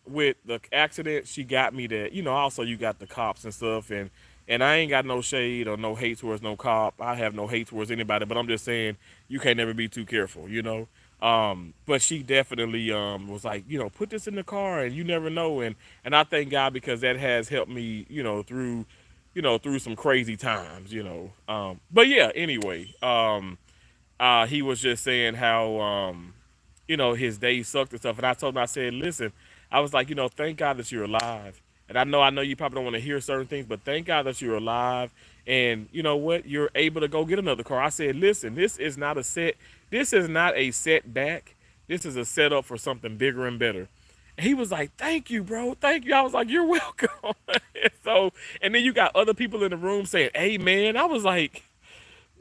with the accident, she got me that, also you got the cops and stuff, and I ain't got no shade or no hate towards no cop. I have no hate towards anybody, but I'm just saying you can't never be too careful. But she definitely was like, put this in the car and you never know, and I thank God because that has helped me, through some crazy times. But yeah, anyway, he was just saying how his day sucked and stuff. And I told him, I said, listen, I was like, thank God that you're alive. And I know you probably don't want to hear certain things, but thank God that you're alive. And you know what? You're able to go get another car. I said, listen, this is not a setback. This is a setup for something bigger and better. And he was like, thank you, bro. Thank you. I was like, you're welcome. And then you got other people in the room saying, amen. I was like,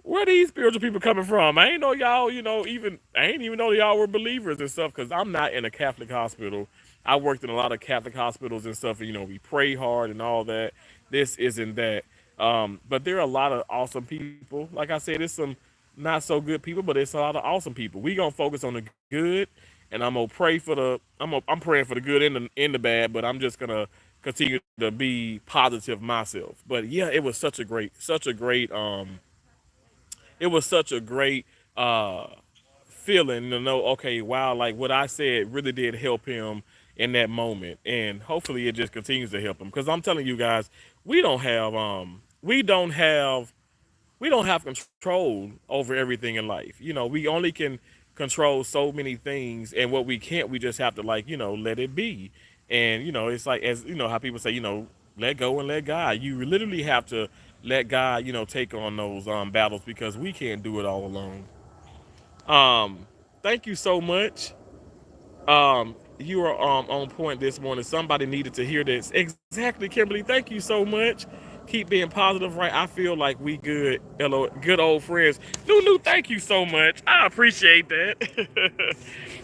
where these spiritual people coming from? I ain't know y'all, I ain't even know y'all were believers and stuff, because I'm not in a Catholic hospital. I worked in a lot of Catholic hospitals and stuff, and, we pray hard and all that. This isn't that. But there are a lot of awesome people. Like I said, there's some not so good people, but it's a lot of awesome people. We gonna focus on the good, and I'm gonna pray for I'm praying for the good and the bad, but I'm just gonna continue to be positive myself. But yeah, it was it was such a great feeling to know, okay, wow, like what I said really did help him in that moment, and hopefully it just continues to help him, because I'm telling you guys, we don't have we don't have control over everything in life. We only can control so many things, and what we can't, we just have to, like, let it be. And it's like, as how people say, let go and let God. You literally have to let God, take on those battles, because we can't do it all alone. Thank you so much. You are on point this morning. Somebody needed to hear this. Exactly, Kimberly. Thank you so much. Keep being positive, right? I feel like we good, hello, good old friends. Lulu, thank you so much. I appreciate that.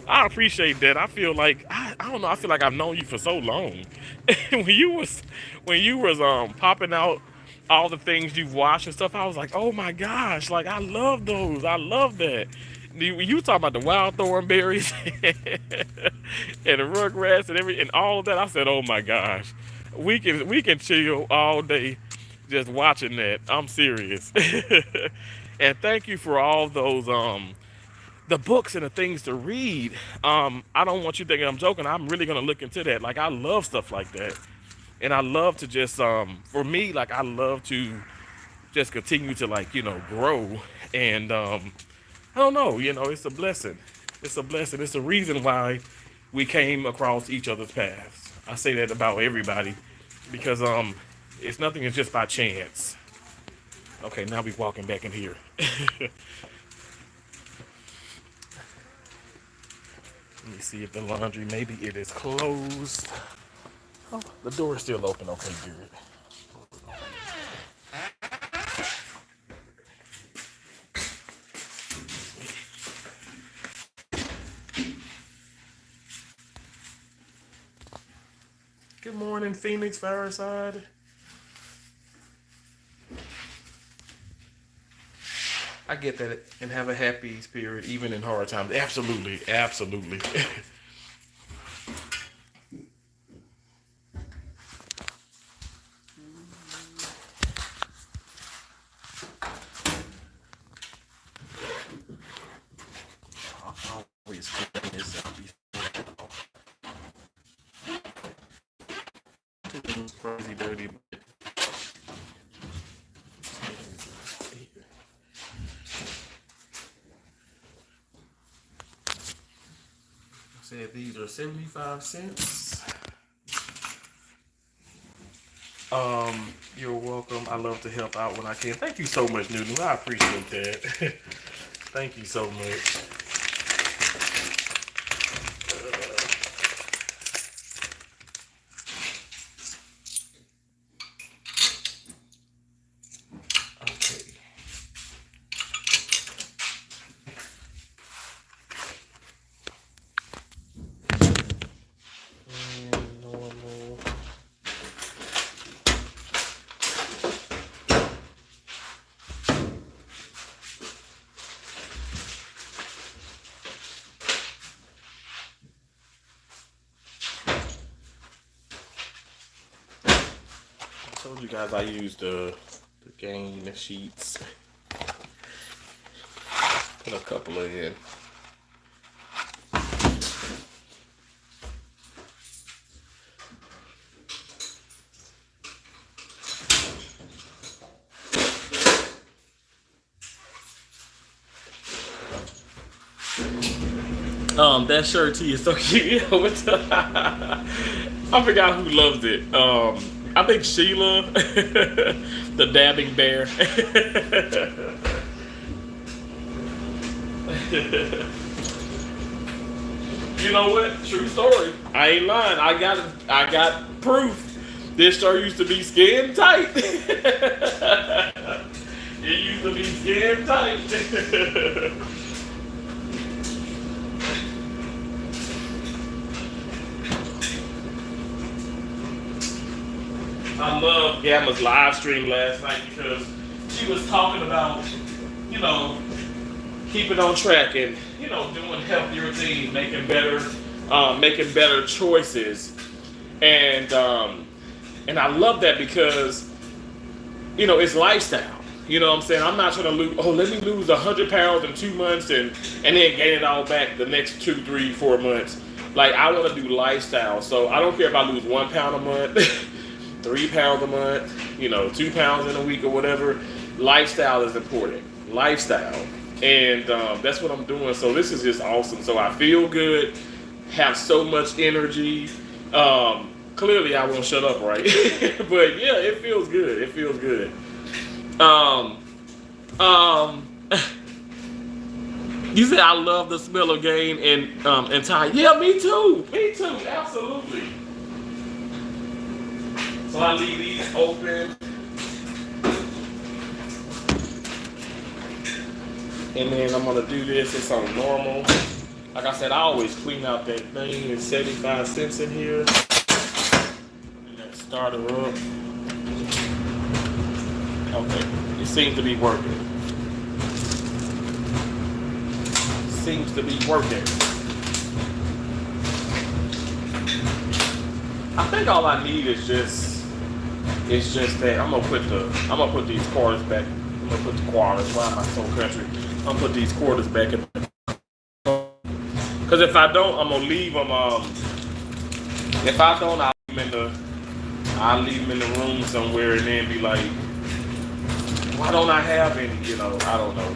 I appreciate that. I feel like I don't know. I feel like I've known you for so long. when you was popping out all the things you've watched and stuff, I was like, oh my gosh, like I love those. I love that. You talking about the wild thornberries and the rugrats and all of that. I said, oh my gosh, we can chill all day just watching that. I'm serious. And thank you for all those the books and the things to read. I don't want you thinking I'm joking. I'm really gonna look into that. Like, I love stuff like that, and I love to just for me, like, I love to just continue to, like, grow. And I don't know, it's a blessing. It's a blessing. It's a reason why we came across each other's paths. I say that about everybody, because it's nothing is just by chance. Okay, now we walking back in here. Let me see if the laundry, maybe it is closed. Oh, the door is still open. Okay, good. Good morning, Phoenix Fireside. I get that and have a happy spirit even in hard times. Absolutely, absolutely. Always clean this up before crazy dirty. Said these are 75 cents. You're welcome. I love to help out when I can. Thank you so much, Newton. I appreciate that. Thank you so much. Okay. And normal. I told you guys I used the gain sheets. Put a couple of in. That shirt tee is so cute. I forgot who loves it. I think Sheila, the dabbing bear. You know what? True story. I ain't lying. I got proof. This shirt used to be skin tight. It used to be skin tight. I love Gamma's live stream last night because she was talking about, keeping on track and, doing healthier things, making better choices. And I love that because, it's lifestyle. You know what I'm saying? I'm not trying to lose, let me lose 100 pounds in 2 months and then gain it all back the next 2, 3, 4 months. Like, I want to do lifestyle. So I don't care if I lose 1 pound a month. 3 pounds a month, 2 pounds in a week or whatever. Lifestyle is important. Lifestyle. And that's what I'm doing. So this is just awesome. So I feel good, have so much energy. Clearly I won't shut up, right? But yeah, it feels good. It feels good. You said I love the smell of gain and Thai. Yeah, me too. Me too. Absolutely. So I leave these open. And then I'm gonna do this. It's on normal. Like I said, I always clean out that thing. It's 75 cents in here. And that starter up. Okay, it seems to be working. Seems to be working. I think all I need is just that I'm gonna put these quarters back. I'm gonna put the quarters. Why am I so country? I'm gonna put these quarters back in. Because if I don't, I'm gonna leave them. If I don't, I'll leave them in the room somewhere and then be like, why don't I have any? I don't know.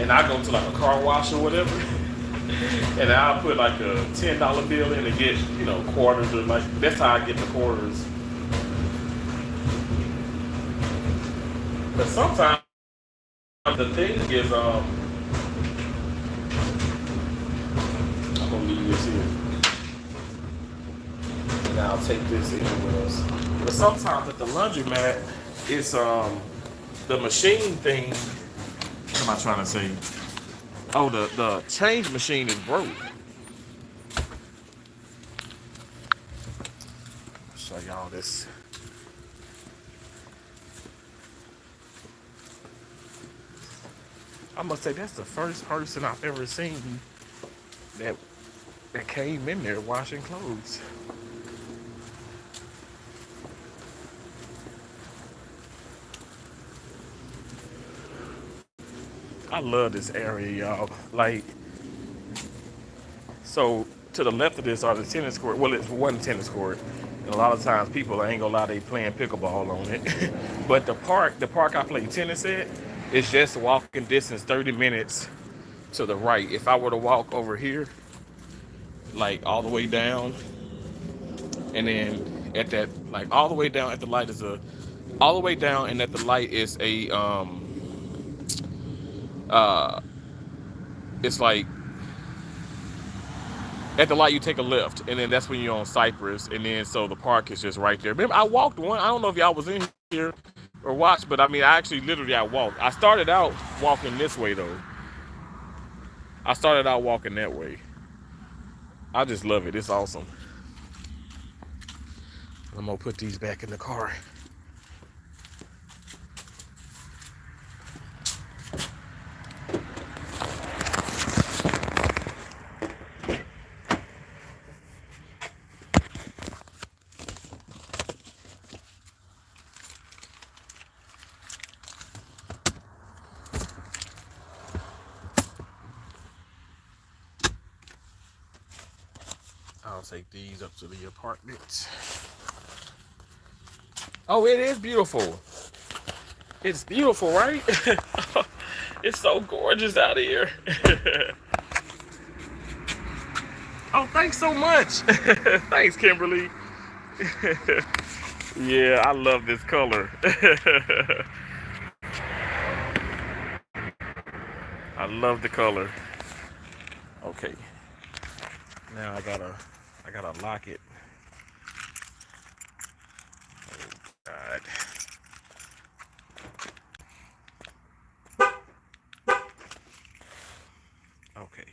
And I go to like a car wash or whatever. And I'll put like a $10 bill in and get, quarters or like, that's how I get the quarters. But sometimes the thing is, I'm gonna leave this here. And I'll take this in with us. But sometimes at the laundromat, it's the machine thing. What am I trying to say? Oh, the change machine is broke. I'll show y'all this. I must say that's the first person I've ever seen that came in there washing clothes. I love this area, y'all. Like, so to the left of this are the tennis court. Well, it's one tennis court. And a lot of times people, I ain't gonna lie, they playing pickleball on it. But the park I play tennis at is just walking distance, 30 minutes to the right. If I were to walk over here, like all the way down, and then at that, like all the way down at the light is all the way down, and at the light is a uh it's like at the light you take a left, and then that's when you're on Cypress, and then so the park is just right there. Remember, I walked one. I don't know if y'all was in here or watched, but I mean, I actually literally I walked. I started out walking this way though. I started out walking that way. I just love it. It's awesome. I'm gonna put these back in the car. I'll take these up to the apartment. Oh, it is beautiful. It's beautiful, right? It's so gorgeous out here. Oh, thanks so much. Thanks, Kimberly. Yeah, I love this color. I love the color. Okay. Now I gotta lock it. Oh God. Okay.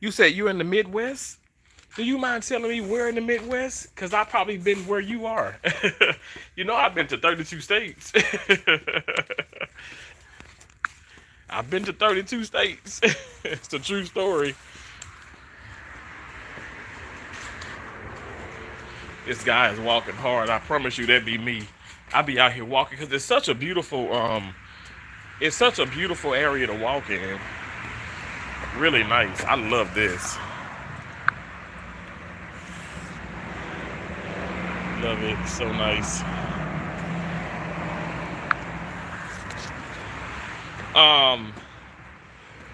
You said you're in the Midwest? Do you mind telling me where in the Midwest? Because I've probably been where you are. You know, I've been to 32 states. I've been to 32 states. It's a true story. This guy is walking hard. I promise you that'd be me. I'd be out here walking because it's such a beautiful area to walk in. Really nice. I love this. Love it. So nice.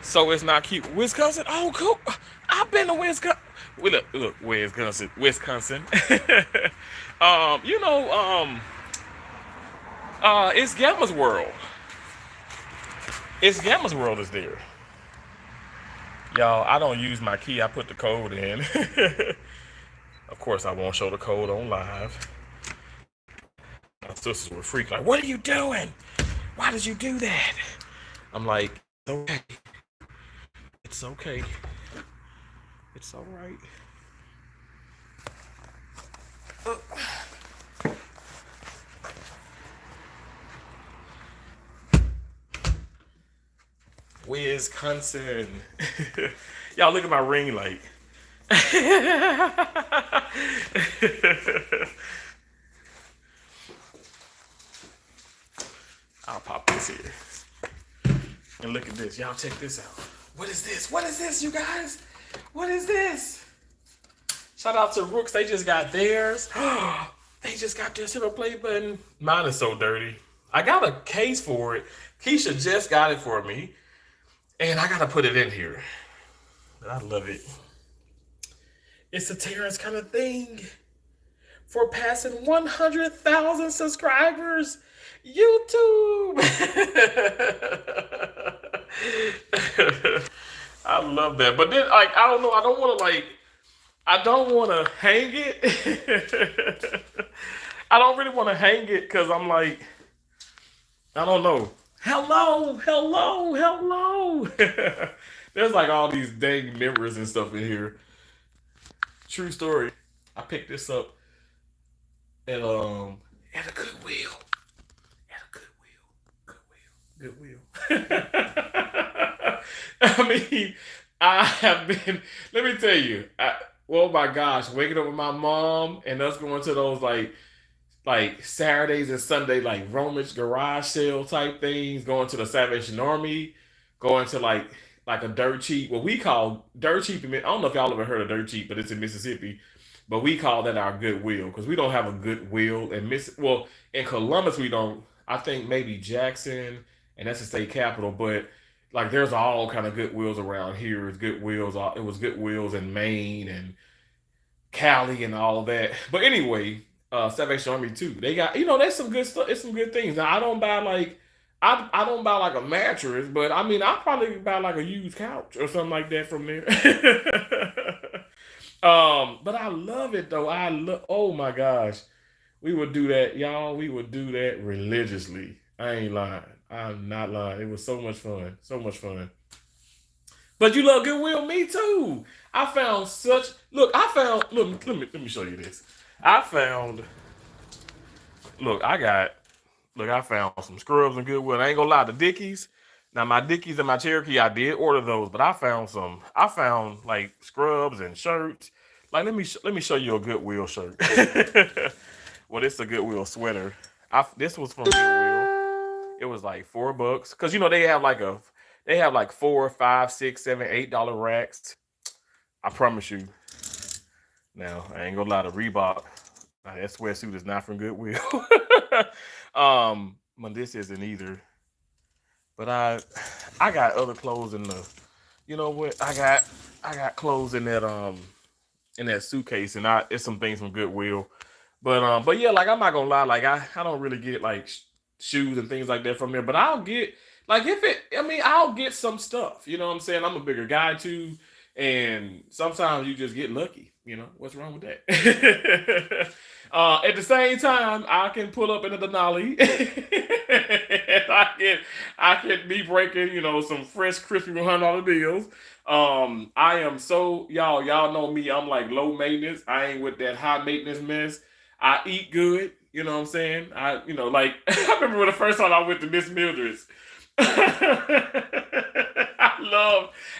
So it's not cute. Wisconsin? Oh, cool. I've been to Wisconsin. Look, Wisconsin. You know, it's Gamma's World. It's Gamma's World is there. Y'all, I don't use my key. I put the code in. Of course, I won't show the code on live. My sisters were freaked, like, what are you doing? Why did you do that? I'm like, it's okay. It's okay. It's all right. Wisconsin. Y'all look at my ring light. I'll pop this here. And look at this. Y'all check this out. What is this? What is this, you guys? What is this? Shout out to Rooks. They just got theirs. They just got their silver play button. Mine is so dirty. I got a case for it. Keisha just got it for me. And I got to put it in here. But I love it. It's a Terrence kind of thing. For passing 100,000 subscribers. YouTube. love that. But then, like, I don't know. I don't want to hang it. I don't really want to hang it because I'm like, I don't know. Hello, hello, hello. There's like all these dang members and stuff in here. True story. I picked this up at at a Goodwill. At a Goodwill. I mean, I have been. Let me tell you. Oh my gosh, waking up with my mom and us going to those like Saturdays and Sunday like Romage garage sale type things, going to the Salvation Army, going to like a dirt cheap, what we call dirt cheap. I don't know if y'all ever heard of dirt cheap, but it's in Mississippi. But we call that our Goodwill because we don't have a Goodwill in in Columbus we don't. I think maybe Jackson, and that's the state capital, but like there's all kind of Goodwills around here. It's Goodwills. It was Goodwills in Maine and Cali and all of that. But anyway, Salvation Army too. They got there's some good stuff. It's some good things. Now I don't buy I don't buy like a mattress, but I mean I'll probably buy like a used couch or something like that from there. But I love it though. I love. Oh my gosh, we would do that, y'all. We would do that religiously. I ain't lying. I'm not lying. It was so much fun. So much fun. But you love Goodwill, me too. I found such look. I found look. Let me show you this. I found look. I found some scrubs and Goodwill. I ain't gonna lie, the Dickies. Now my Dickies and my Cherokee, I did order those, but I found some. I found like scrubs and shirts. Like let me show you a Goodwill shirt. Well, this is a Goodwill sweater. This was from Goodwill. It was like $4 because they have like four, five, six, seven, $8 racks. I promise you. Now I ain't gonna lie to Reebok. That sweatsuit is not from Goodwill. But this isn't either. But I got other clothes in the. You know what? I got clothes in that suitcase, and it's some things from Goodwill. But yeah, like I'm not gonna lie, like I don't really get like shoes and things like that from there. But I'll get like I'll get some stuff. You know what I'm saying? I'm a bigger guy too, and sometimes you just get lucky. You know what's wrong with that? At the same time, I can pull up into the Denali. I can be breaking some fresh, crispy $100 bills. I am so y'all know me. I'm like low maintenance. I ain't with that high maintenance mess. I eat good. You know what I'm saying? Like I remember when the first time I went to Miss Mildred's.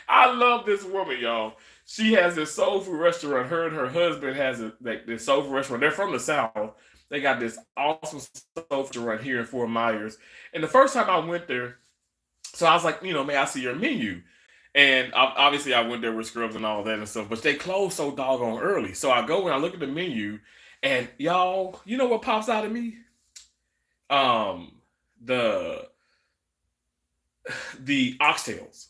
I love this woman, y'all. She has this soul food restaurant. Her and her husband has this soul food restaurant. They're from the South. They got this awesome soul food restaurant here in Fort Myers. And the first time I went there, so I was like, may I see your menu? And obviously I went there with scrubs and all that and stuff, but they close so doggone early. So I go and I look at the menu, and y'all, you know what pops out of me? The oxtails.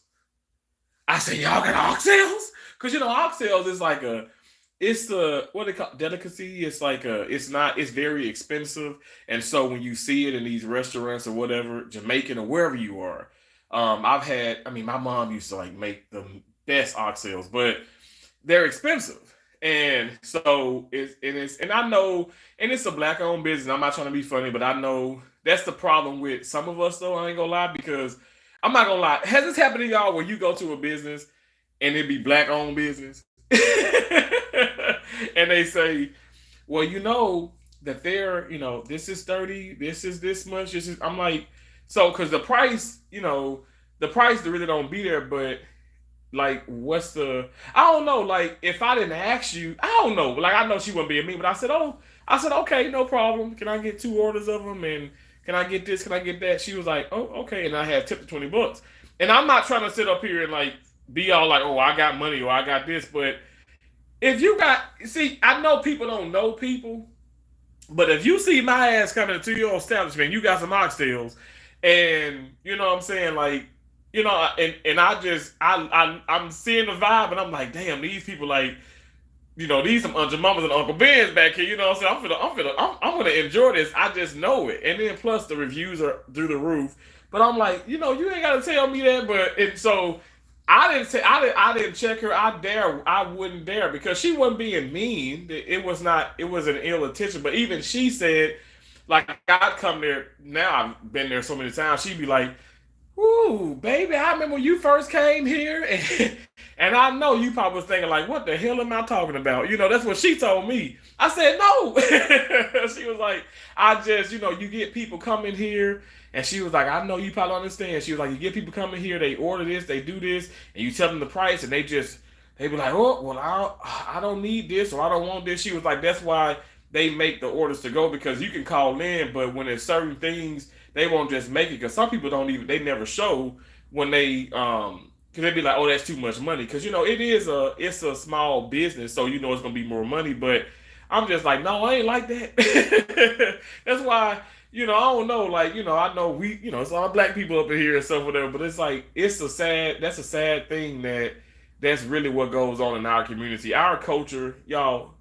I say, y'all got oxtails? Because oxtails is like it's the what they call delicacy. It's like it's very expensive. And so when you see it in these restaurants or whatever, Jamaican or wherever you are, my mom used to like make the best oxtails, but they're expensive. And so and I know, and it's a black owned business. I'm not trying to be funny, but I know that's the problem with some of us though. I ain't gonna lie, because I'm not gonna lie. Has this happened to y'all where you go to a business and it be black owned business? And they say, well, that they're, this is 30, this is this much. I'm like, so because the price really don't be there, but like what's I don't know, like if I didn't ask you, I don't know. Like I know she wouldn't be at me, but I said, okay, no problem. Can I get 2 orders of them? And can I get this? Can I get that? She was like, oh, okay. And I had tipped $20. And I'm not trying to sit up here and like be all like, oh, I got money or I got this. But if you I know people don't know people, but if you see my ass coming to your establishment, you got some oxtails, and you know what I'm saying, like, and I'm seeing the vibe, and I'm like, damn, these people like, these some Uncle Mamas and Uncle Ben's back here. You know what I'm saying? I'm gonna enjoy this. I just know it. And then plus the reviews are through the roof. But I'm like, you ain't gotta tell me that. But so I didn't check her. I wouldn't dare because she wasn't being mean. It was not. It was an ill intention. But even she said, like I'd come there. Now I've been there so many times. She'd be like, "Ooh, baby, I remember when you first came here," and I know you probably was thinking like, "What the hell am I talking about?" That's what she told me. I said no. She was like, "I just, you get people coming here." And she was like, I know you probably understand. She was like, you get people coming here, they order this, they do this, and you tell them the price, and they be like, oh, well, I don't need this or I don't want this. She was like, that's why they make the orders to go because you can call in, but when it's certain things, they won't just make it because some people don't even, they never show when because they be like, oh, that's too much money because it's a small business, so it's gonna be more money, but I'm just like, no, I ain't like that. That's why. I don't know, like, I know it's all black people up in here and stuff, whatever, but it's like, that's a sad thing that's really what goes on in our community. Our culture, y'all,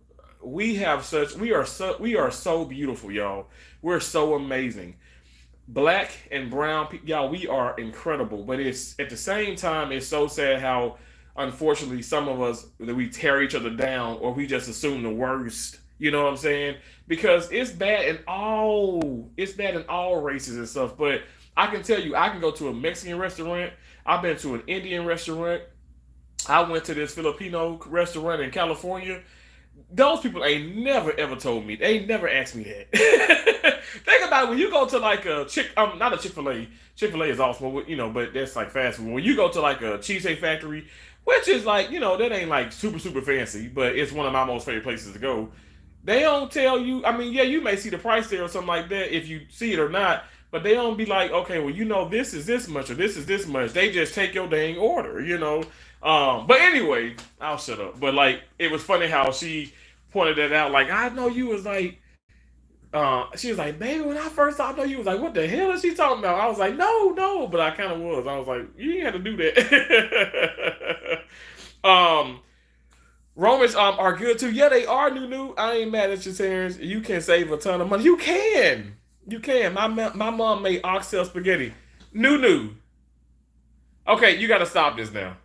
we are so beautiful, y'all. We're so amazing. Black and brown people, y'all, we are incredible, but it's at the same time, it's so sad how, unfortunately, some of us, that we tear each other down or we just assume the worst. You know what I'm saying? Because it's bad in all races and stuff. But I can tell you, I can go to a Mexican restaurant. I've been to an Indian restaurant. I went to this Filipino restaurant in California. Those people ain't never ever told me. They ain't never asked me that. Think about it. When you go to like not a Chick-fil-A. Chick-fil-A is awesome, but that's like fast food. When you go to like a Cheesecake Factory, which is like, that ain't like super, super fancy, but it's one of my most favorite places to go. They don't tell you. I mean, yeah, you may see the price there or something like that if you see it or not, but they don't be like, okay, well, this is this much or this is this much. They just take your dang order. But anyway, I'll shut up. But like, it was funny how she pointed that out. Like, I know you was like, she was like, baby, when I first saw you was like, what the hell is she talking about? I was like, no, no, but I kind of was. I was like, you ain't had to do that. Romans are good too. Yeah, they are new. I ain't mad at you, Terrence. You can save a ton of money. You can. You can. My mom made oxtail spaghetti. New. Okay, you got to stop this now.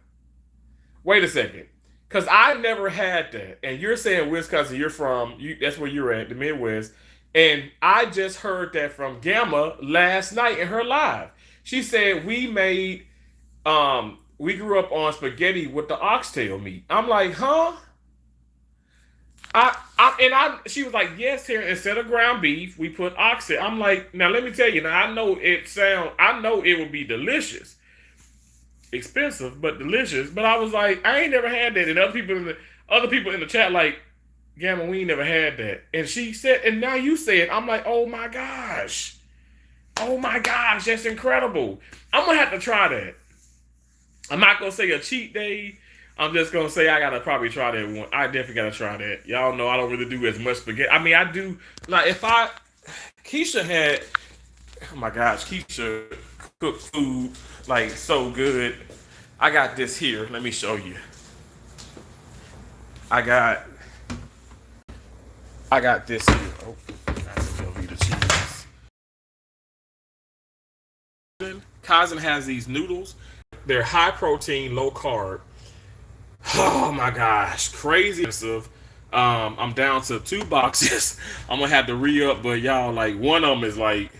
Wait a second. Because I never had that. And you're saying Wisconsin, that's where you're at, the Midwest. And I just heard that from Gamma last night in her live. She said we grew up on spaghetti with the oxtail meat. I'm like, huh? She was like, yes, here, instead of ground beef, we put oxtail. I'm like, now let me tell you, now I know it would be delicious. Expensive, but delicious. But I was like, I ain't never had that. And other people in the chat like, Gamma, we ain't never had that. And she said, and now you say it. I'm like, oh my gosh. Oh my gosh, that's incredible. I'm gonna have to try that. I'm not gonna say a cheat day. I'm just gonna say I gotta probably try that one. I definitely gotta try that. Y'all know I don't really do as much spaghetti. I mean, I do like Keisha had. Oh my gosh, Keisha cooked food like so good. I got this here. Let me show you. I got this here. Oh, that's a Velveeta cheese. Cousin has these noodles. They're high protein, low carb. Oh my gosh, crazy expensive. I'm down to 2 boxes. I'm gonna have to re-up, but y'all, like, one of them is like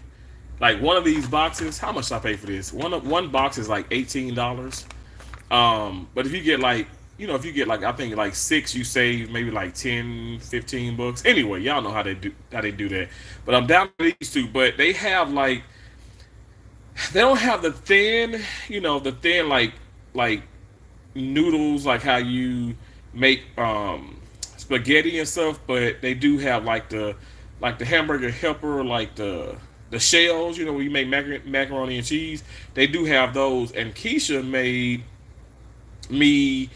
one of these boxes. How much did I pay for this? One box is like $18. But if you get like, I think like 6, you save maybe like 10, 15 bucks. Anyway, y'all know how they do that. But I'm down to these two, but they have like, they don't have the thin, like noodles, like how you make spaghetti and stuff, but they do have like the hamburger helper, like the shells, where you make macaroni and cheese. They do have those, and Keisha made me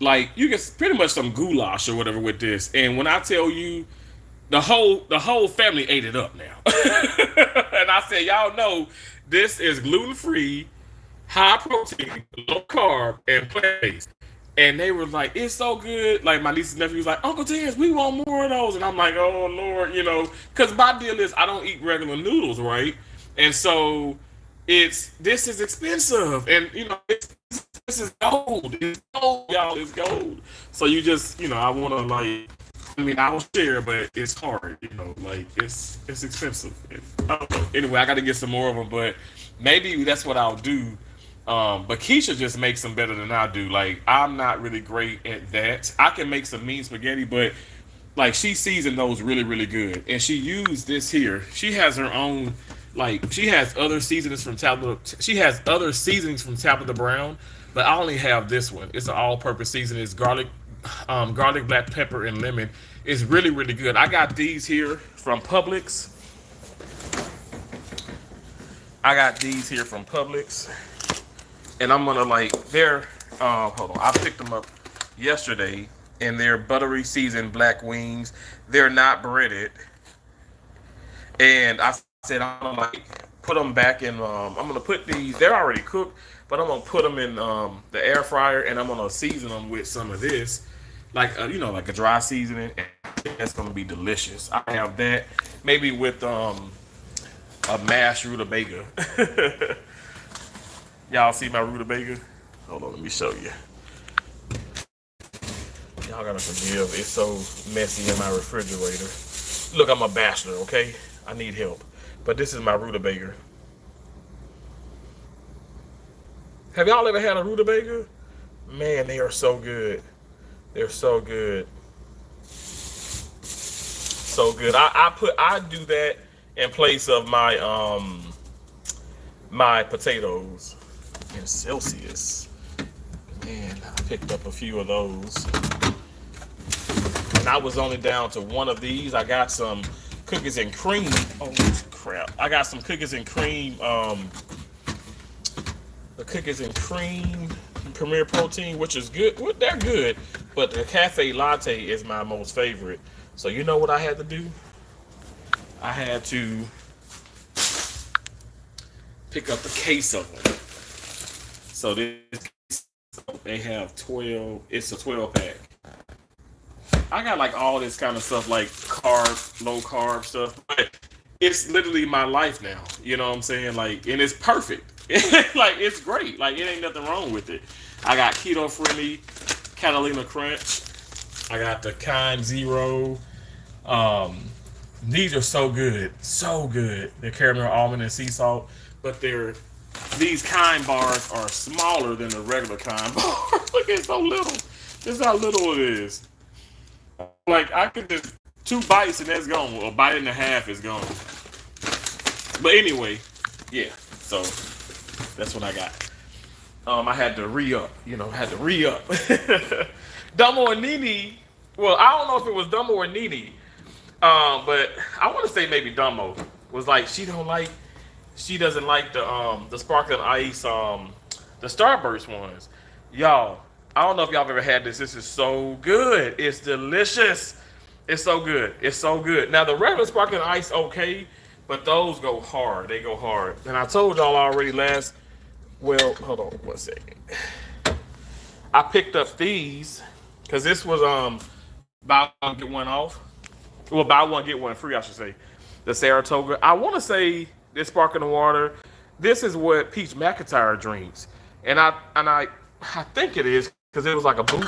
like, you get pretty much some goulash or whatever with this. And when I tell you, the whole family ate it up now. And I said, y'all know this is gluten free, high protein, low carb, and plant-based. And they were like, it's so good. Like, my niece and nephew was like, Uncle Terrence, we want more of those. And I'm like, oh Lord, because my deal is I don't eat regular noodles, right? And so this is expensive, and it's this is gold. It's gold, y'all. It's gold. So you just, I want to like. I mean, I will share, but it's hard. Like it's expensive. I don't know. Anyway, I got to get some more of them, but maybe that's what I'll do. But Keisha just makes them better than I do. Like I'm not really great at that. I can make some mean spaghetti, but like she seasoned those really really good, and she used this here. She has her own. Like she has other seasonings from Tabitha. She has other seasonings from Tabitha Brown, but I only have this one. It's an all-purpose seasoning. It's garlic, black pepper, and lemon. It's really really good. I got these here from Publix. I got these here from Publix, and I'm gonna like they're. Hold on, I picked them up yesterday, and they're buttery seasoned black wings. They're not breaded, and I said I'm gonna like put them back in. I'm gonna put these. They're already cooked, but I'm gonna put them in the air fryer, and I'm gonna season them with some of this, like like a dry seasoning. And that's gonna be delicious. I have that maybe with a mashed rutabaga. Y'all see my rutabaga? Hold on, let me show you. Y'all gotta forgive. It's so messy in my refrigerator. Look, I'm a bachelor, okay? I need help. But this is my rutabaga. Have y'all ever had a rutabaga? Man, they are so good. They're so good. So good. I do that in place of my potatoes in Celsius. Man, I picked up a few of those. And I was only down to one of these. I got some cookies and cream. Oh crap! I got some cookies and cream. The cookies and cream Premier Protein, which is good. Well, they're good, but the cafe latte is my most favorite. So you know what I had to do? I had to pick up the case of them. So this they have 12. It's a 12 pack. I got like all this kind of stuff, like low carb stuff, but it's literally my life now. You know what I'm saying? Like, and it's perfect. Like, it's great. Like, it ain't nothing wrong with it. I got keto friendly Catalina Crunch. I got the Kind Zero. These are so good, so good. They're caramel almond and sea salt, but these Kind bars are smaller than the regular Kind bar. Look, it's so little. This is how little it is. Like I could just 2 bites and that's gone. A bite and a half is gone. But anyway, yeah. So that's what I got. I had to re-up. Had to re-up. Dumbo and Nene. Well, I don't know if it was Dumbo or Nene. But I want to say maybe Dumbo was like she doesn't like the sparkling ice the Starburst ones. Y'all, I don't know if y'all have ever had this. This is so good. It's delicious. It's so good. It's so good. Now the regular sparkling ice okay, but those go hard. They go hard. And I told y'all already well, hold on 1 second. I picked up these because this was buy one get one off. Well, buy one get one free, I should say. The Saratoga. I want to say this sparkling water. This is what Peach McIntyre drinks, and I think it is because it was like a blue.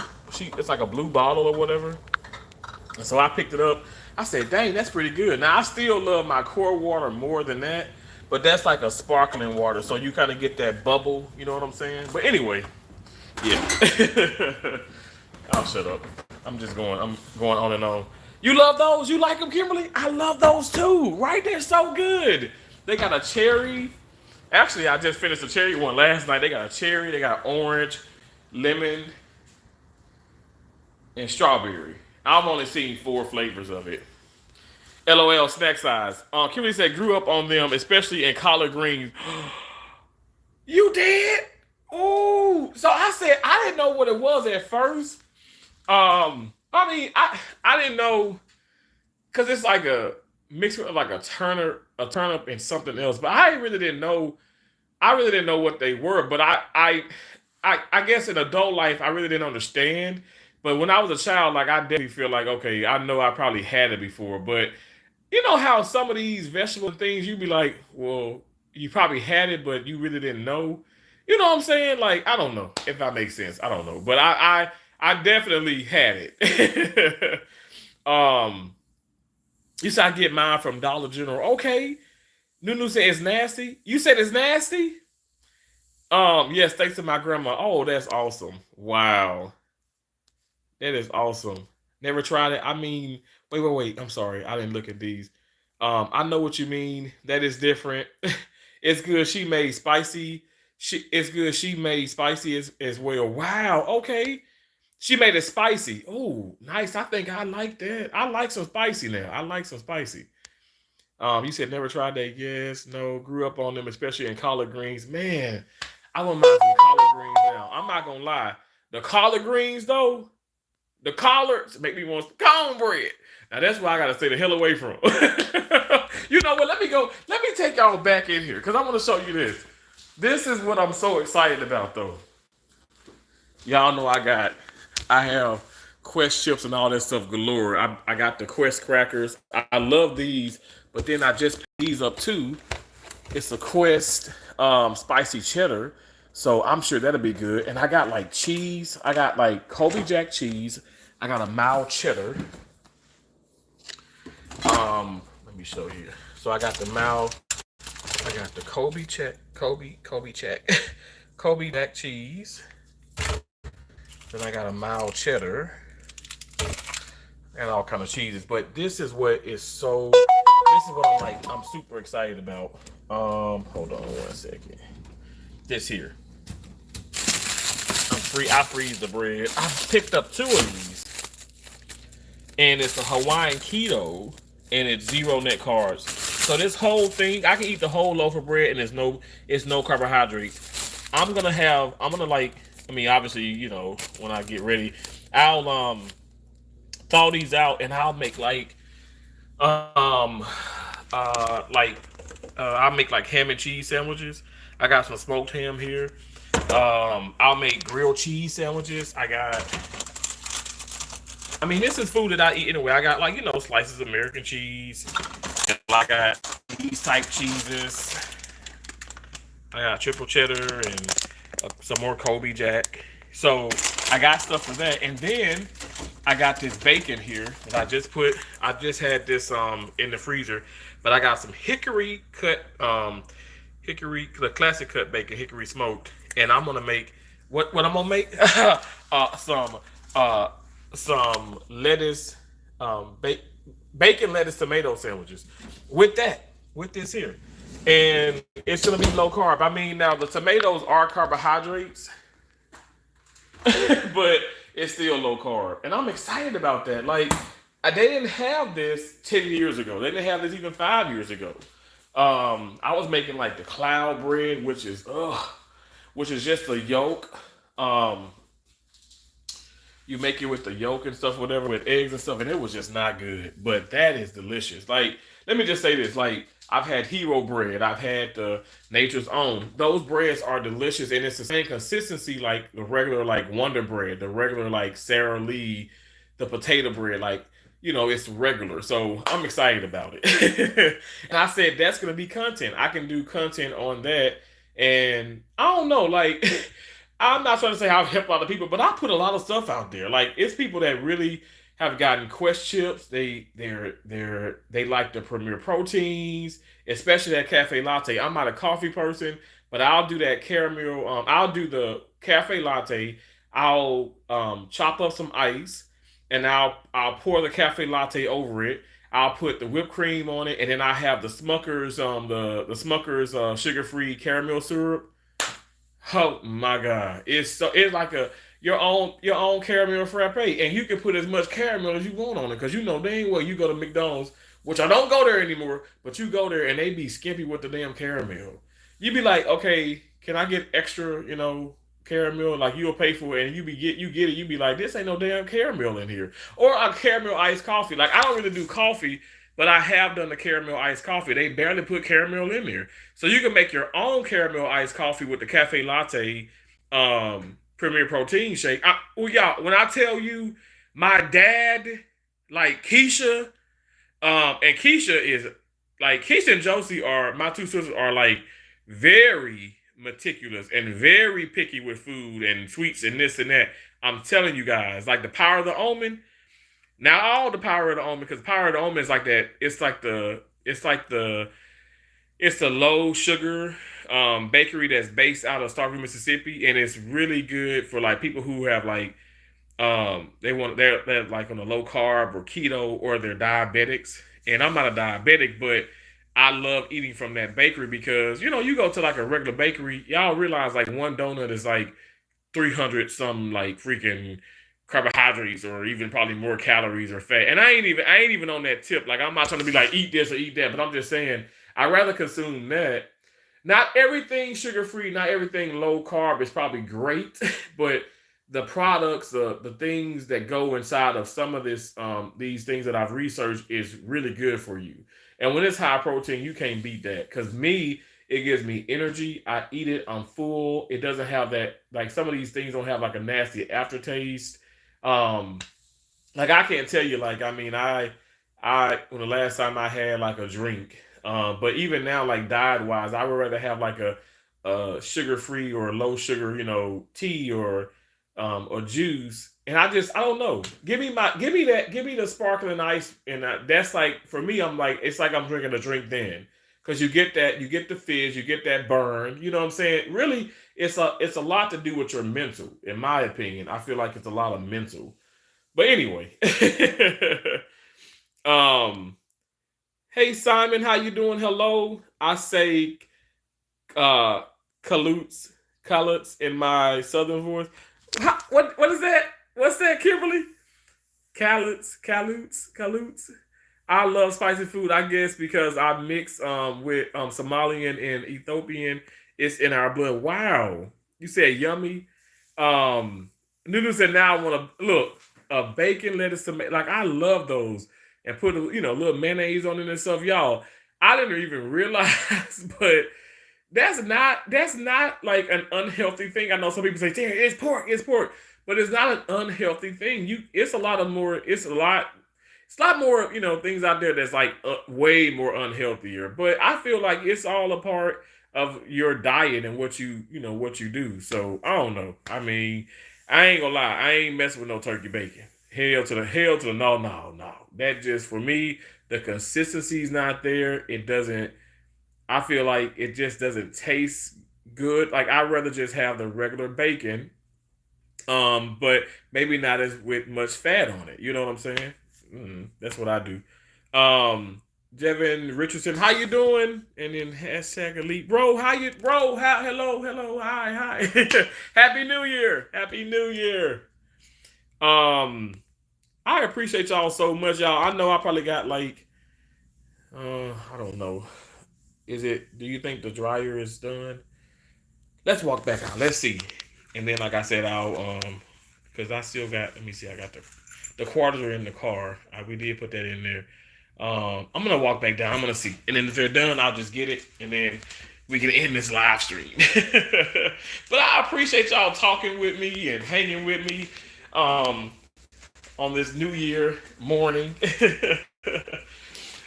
It's like a blue bottle or whatever. And so I picked it up. I said, "Dang, that's pretty good." Now I still love my core water more than that, but that's like a sparkling water, so you kind of get that bubble. You know what I'm saying? But anyway, yeah. I'll shut up. I'm going on and on. You love those? You like them, Kimberly? I love those too. Right? They're so good. They got a cherry. Actually, I just finished the cherry one last night. They got a cherry. They got orange, lemon, and strawberry. I've only seen 4 flavors of it. LOL snack size. Kimberly said grew up on them, especially in collard greens. You did? Ooh. So I said I didn't know what it was at first. I mean, I didn't know because it's like a mix with like a turnip and something else. But I really didn't know. I really didn't know what they were. But I guess in adult life I really didn't understand. But when I was a child, like I definitely feel like okay, I know I probably had it before. But you know how some of these vegetable things you be like, well, you probably had it, but you really didn't know. You know what I'm saying? Like, I don't know if that makes sense. I don't know, but I definitely had it. um, you said I get mine from Dollar General. Okay, Nunu said it's nasty. You said it's nasty. Yes, thanks to my grandma. Oh, that's awesome. Wow, that is awesome. Never tried it. I mean, wait. I'm sorry, I didn't look at these. I know what you mean. That is different. It's good. She made spicy. It's good. She made spicy as well. Wow. Okay. She made it spicy. Oh, nice. I think I like that. I like some spicy now. I like some spicy. You said never tried that. Yes, no. Grew up on them, especially in collard greens. Man, I wouldn't mind some collard greens now. I'm not gonna lie. The collard greens though, the collards make me want some cornbread. Now that's why I gotta stay the hell away from. You know what? Let me go. Let me take y'all back in here because I want to show you this. This is what I'm so excited about though. Y'all know I have Quest chips and all that stuff galore. I got the Quest crackers. I love these, but then I just picked these up too. It's a Quest spicy cheddar, so I'm sure that'll be good. And I got like cheese. I got like Colby Jack cheese. I got a mild cheddar. Let me show you. So I got the mild. I got the Kobe check, Kobe Jack cheese. Then I got a mild cheddar and all kind of cheeses. But this is what is so. This is what I'm like. I'm super excited about. Hold on 1 second. This here. I freeze the bread. I picked up 2 of these, and it's a Hawaiian keto, and it's 0 net carbs. So this whole thing, I can eat the whole loaf of bread, and it's no carbohydrate. I'm gonna like. I mean, obviously, you know, when I get ready, I'll thaw these out, and I'll make um like I'll make like ham and cheese sandwiches. I got some smoked ham here. I'll make grilled cheese sandwiches. I mean, this is food that I eat anyway. I got like, you know, slices of American cheese. And I got these type cheeses. I got triple cheddar and some more Kobe Jack. So I got stuff for that. And then I got this bacon here that I just had this in the freezer. But I got some the classic cut bacon, hickory smoked. And I'm gonna make what I'm gonna make? Some some lettuce, um, ba- bacon, lettuce, tomato sandwiches with with this here. And it's gonna be low carb. I mean, now the tomatoes are carbohydrates, but it's still low carb. And I'm excited about that. Like, they didn't have this 10 years ago. They didn't have this even 5 years ago. I was making like the cloud bread, which is just the yolk. Um, you make it with the yolk and stuff, whatever, with eggs and stuff, and it was just not good. But that is delicious. Like, let me just say this: like, I've had Hero bread, I've had the Nature's Own. Those breads are delicious, and it's the same consistency like the regular like Wonder Bread, the regular like Sara Lee, the potato bread. Like, you know, it's regular. So I'm excited about it. And I said that's gonna be content. I can do content on that, and I don't know, like. I'm not trying to say how I help other people, but I put a lot of stuff out there. Like, it's people that really have gotten Quest chips. They like the Premier Proteins, especially that cafe latte. I'm not a coffee person, but I'll do that caramel. I'll do the cafe latte. I'll chop up some ice, and I'll pour the cafe latte over it. I'll put the whipped cream on it, and then I have the Smucker's the Smucker's sugar free caramel syrup. Oh my god. It's like a your own caramel frappe. And you can put as much caramel as you want on it. Cause you know dang well you go to McDonald's, which I don't go there anymore, but you go there and they be skimpy with the damn caramel. You be like, okay, can I get extra, caramel? Like you'll pay for it and you get it, you be like, this ain't no damn caramel in here. Or a caramel iced coffee. Like I don't really do coffee, but I have done the caramel iced coffee. They barely put caramel in there. So you can make your own caramel iced coffee with the cafe latte premier protein shake. Y'all, when I tell you my dad, like Keisha, and Keisha and Josie are my 2 sisters are like very meticulous and very picky with food and sweets and this and that. I'm telling you guys, like the power of the omen. Not all the power of the omen, because power of the omen is like that. It's the low sugar bakery that's based out of Starkville, Mississippi, and it's really good for like people who have like they're like on a low carb or keto or they're diabetics. And I'm not a diabetic, but I love eating from that bakery because you go to like a regular bakery, y'all realize like one donut is like 300 some like freaking carbohydrates or even probably more calories or fat. And I ain't even on that tip. Like I'm not trying to be like eat this or eat that, but I'm just saying I rather consume that. Not everything sugar free, not everything low carb is probably great, but the products, the things that go inside of some of these things that I've researched is really good for you. And when it's high protein, you can't beat that. Cause me, it gives me energy. I eat it, I'm full. It doesn't have that, like some of these things don't have like a nasty aftertaste. Um, like I can't tell you, like, I mean, I when the last time I had like a drink, but even now, like diet wise, I would rather have like a sugar free or low sugar, tea or juice. And I don't know. Give me the sparkling ice, and that's like for me. I'm like it's like I'm drinking a drink then, because you get the fizz, you get that burn. You know what I'm saying? Really, it's a lot to do with your mental, in my opinion. I feel like it's a lot of mental. But anyway, um, hey Simon, how you doing? Hello, I say uh Kalutz, Kalutz in my southern voice. What is that? What's that, Kimberly? Kalutz. I love spicy food. I guess because I mix with Somalian and Ethiopian. It's in our blood. Wow, you said yummy. Nunu said now I want to look bacon, lettuce, tomato. Like I love those, and put a little mayonnaise on it and stuff, y'all. I didn't even realize, but that's not like an unhealthy thing. I know some people say, "Damn, it's pork," but it's not an unhealthy thing. It's a lot more, things out there that's like way more unhealthier. But I feel like it's all a part of your diet and what you do. So I don't know. I mean, I ain't gonna lie, I ain't messing with no turkey bacon. Hell to the no, no, no. That just for me, the consistency's not there. It doesn't. I feel like it just doesn't taste good. Like I'd rather just have the regular bacon, but maybe not as with much fat on it. You know what I'm saying? That's what I do. Um, Devin Richardson, how you doing? And then hashtag elite bro, hello, hi. Happy New Year. Happy New Year. Um, I appreciate y'all so much, y'all. I know I probably got like I don't know. Do you think the dryer is done? Let's walk back out. Let's see. And then like I said, I'll because I still got let me see, I got the quarters are in the car. We did put that in there. I'm gonna walk back down. I'm gonna see, and then if they're done, I'll just get it, and then we can end this live stream. But I appreciate y'all talking with me and hanging with me on this New Year morning.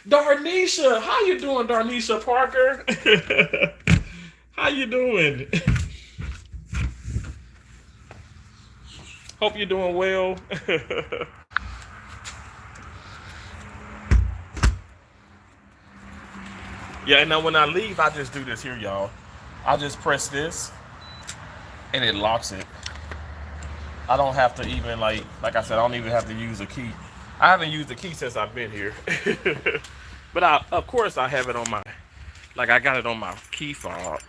Darnisha, how you doing, Darnisha Parker? How you doing? Hope you're doing well. Yeah, and now when I leave, I just do this here, y'all. I just press this, and it locks it. I don't have to even, like I said, I don't even have to use a key. I haven't used the key since I've been here. But of course, I have it on I got it on my key fob.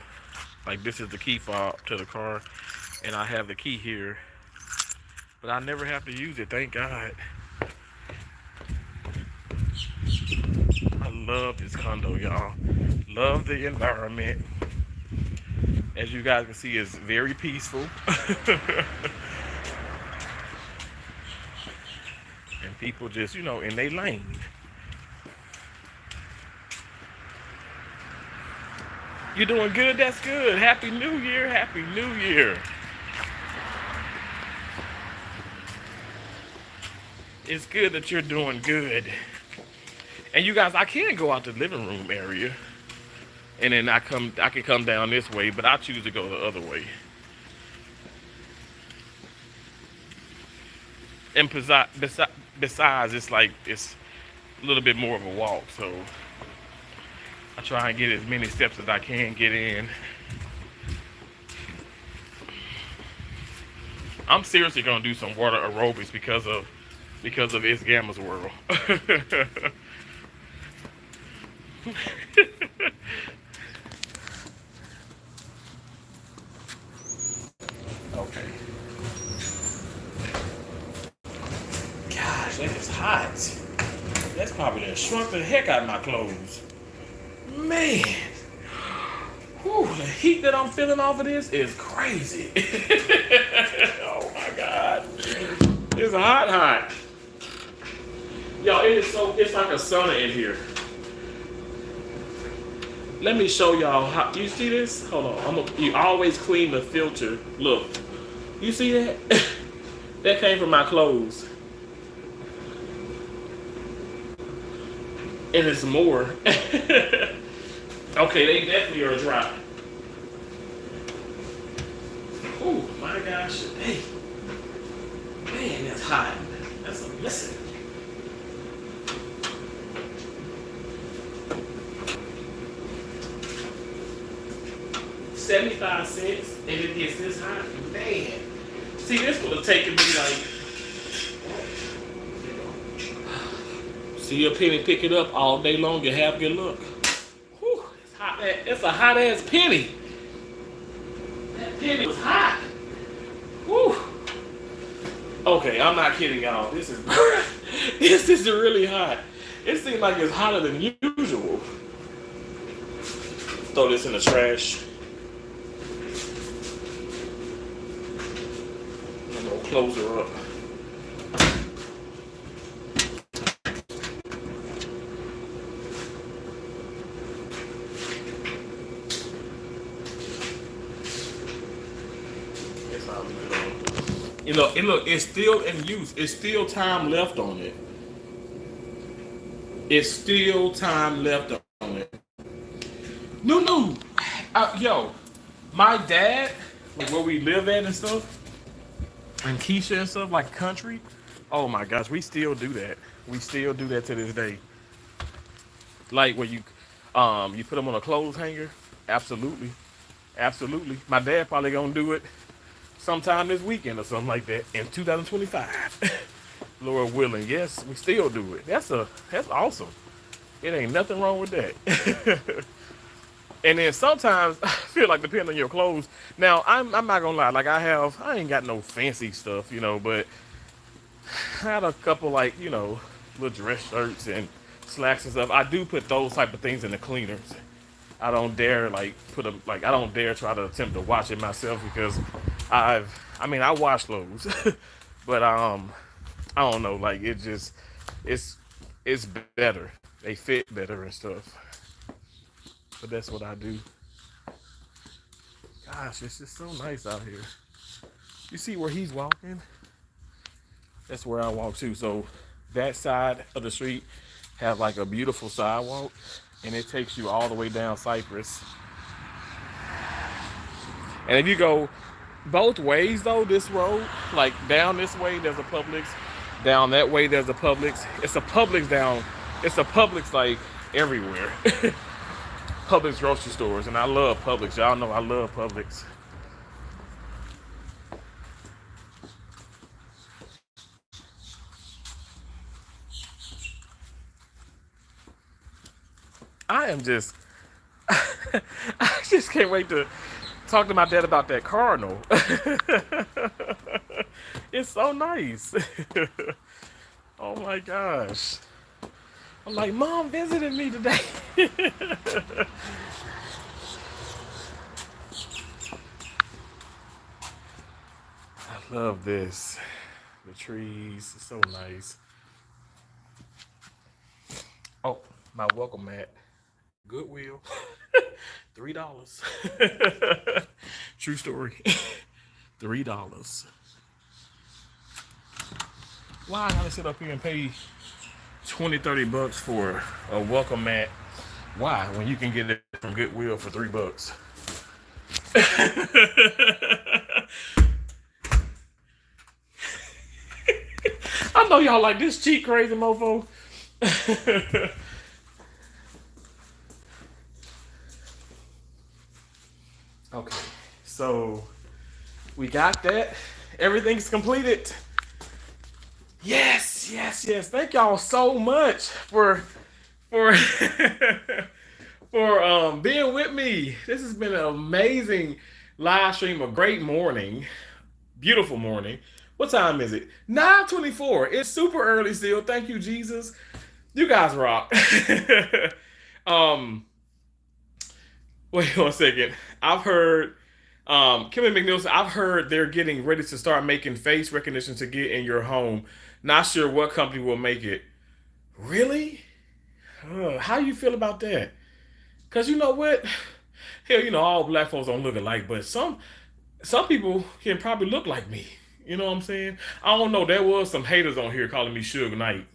Like, this is the key fob to the car, and I have the key here. But I never have to use it, thank God. I love this condo, y'all. Love the environment. As you guys can see, it's very peaceful. And people just, in their lane. You're doing good? That's good. Happy New Year. Happy New Year. It's good that you're doing good. And you guys, I can go out to the living room area. and then I can come down this way, but I choose to go the other way. And besides, it's like it's a little bit more of a walk, so I try and get as many steps as I can get in. I'm seriously gonna do some water aerobics because of It's Gamma's World. Okay. Gosh, that is hot. That's probably done shrunk the heck out of my clothes. Man. Whew, the heat that I'm feeling off of this is crazy. Oh my God. It's hot, hot. Y'all, it's like a sauna in here. Let me show y'all how, you see this? Hold on, you always clean the filter. Look, you see that? That came from my clothes. And it's more. Okay, they definitely are dry. Oh my gosh, hey. Man, that's hot. That's a listen. 75 cents and it gets this hot. Man. See, this would have taken me like, see a penny pick it up all day long and have good luck. Whew, it's hot. It's a hot ass penny. That penny was hot. Whew. Okay, I'm not kidding y'all. This is this is really hot. It seems like it's hotter than usual. Throw this in the trash. I'm gonna close her up. It's still in use. It's still time left on it. It's still time left on it. No. Yo, my dad, like where we live at and stuff, and Keisha and stuff, like country. Oh my gosh, we still do that. We still do that to this day. Like where you put them on a clothes hanger. Absolutely, absolutely. My dad probably gonna do it sometime this weekend or something like that in 2025. Lord willing, yes, we still do it. That's awesome. It ain't nothing wrong with that. And then sometimes I feel like depending on your clothes. Now I'm not gonna lie, like I ain't got no fancy stuff, but I had a couple like little dress shirts and slacks and stuff. I do put those type of things in the cleaners. I don't dare I don't dare try to attempt to wash it myself because I wash clothes, but I don't know, like it's better. They fit better and stuff. But that's what I do. Gosh, it's just so nice out here. You see where he's walking? That's where I walk too. So that side of the street have like a beautiful sidewalk, and it takes you all the way down Cypress. And if you go both ways though, this road, like down this way there's a Publix, down that way there's a Publix. It's a Publix like everywhere. Publix grocery stores, and I love Publix. Y'all know I love Publix. I just can't wait to talk to my dad about that cardinal. It's so nice. Oh my gosh. I'm like, Mom visited me today. I love this. The trees, it's so nice. Oh, my welcome mat. Goodwill. $3. True story. $3. Why I gotta sit up here and pay 20, $30 for a welcome mat? Why? When you can get it from Goodwill for $3. I know y'all like this cheap crazy mofo. Okay, so we got that. Everything's completed. Yes, yes, yes. Thank y'all so much for for being with me. This has been an amazing live stream. A great morning, beautiful morning. What time is it? 9:24. It's super early still. Thank you, Jesus. You guys rock. um, Wait 1 second. I've heard Kimmy McNeilson, I've heard they're getting ready to start making face recognition to get in your home. Not sure what company will make it. Really? How you feel about that? Cause you know what? Hell, all black folks don't look alike, but some people can probably look like me. You know what I'm saying? I don't know. There was some haters on here calling me Suge Knight.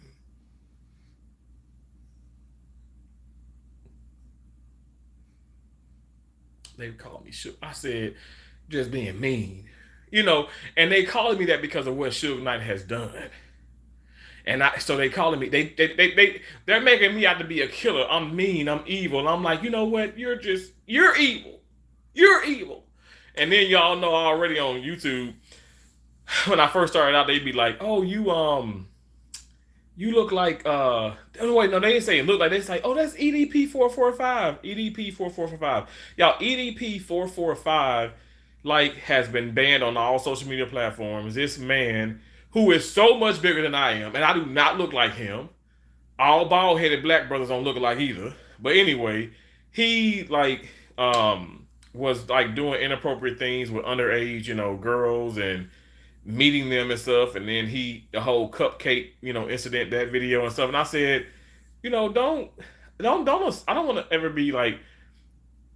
They called me Suge. I said, just being mean. You know, and they calling me that because of what Suge Knight has done. And so they calling me, they're making me out to be a killer. I'm mean, I'm evil. And I'm like, you know what? You're evil. You're evil. And then y'all know already on YouTube, when I first started out, they'd be like, oh, you look like oh, wait, no, they didn't say it look like, they say, oh, that's EDP 445. EDP 4445. Y'all, EDP 445 like has been banned on all social media platforms. This man who is so much bigger than I am, and I do not look like him. All bald headed black brothers don't look alike either. But anyway, he was like doing inappropriate things with underage, girls, and meeting them and stuff. And then the whole cupcake, incident, that video and stuff. And I said, don't, I don't want to ever be like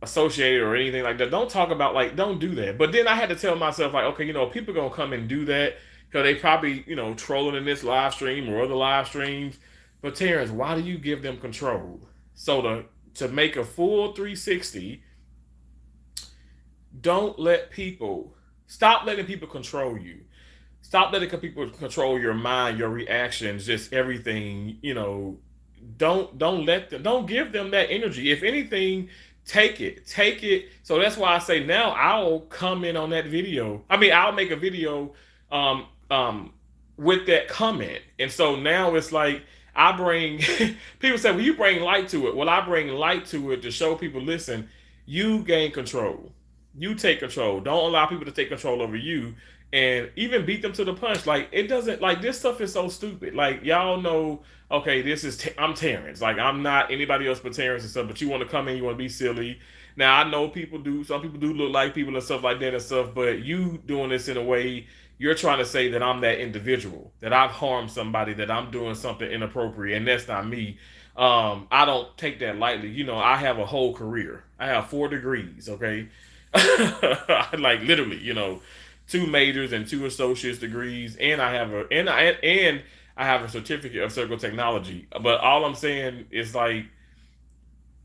associated or anything like that. Don't talk about, like, don't do that. But then I had to tell myself, like, okay, people gonna come and do that because they probably, trolling in this live stream or other live streams. But Terrence, why do you give them control? So to make a full 360, don't let people stop letting people control you. Stop letting people control your mind, your reactions, just everything. Don't let them. Don't give them that energy. If anything, take it. So that's why I say now I'll comment on that video. I mean, I'll make a video um, um, with that comment. And so now it's like I bring people say, well, you bring light to it. Well, I bring light to it to show people, listen, you gain control. You take control. Don't allow people to take control over you and even beat them to the punch. Like, it doesn't, like, this stuff is so stupid. Like, y'all know, okay, I'm Terrence. Like, I'm not anybody else but Terrence and stuff, but you want to come in, you want to be silly. Now, I know some people do look like people and stuff like that and stuff, but you doing this in a way, you're trying to say that I'm that individual, that I've harmed somebody, that I'm doing something inappropriate, and that's not me. I don't take that lightly. I have a whole career. I have 4 degrees, okay? Like, literally, 2 majors and 2 associate's degrees, and I have I have a certificate of circle technology. But all I'm saying is, like,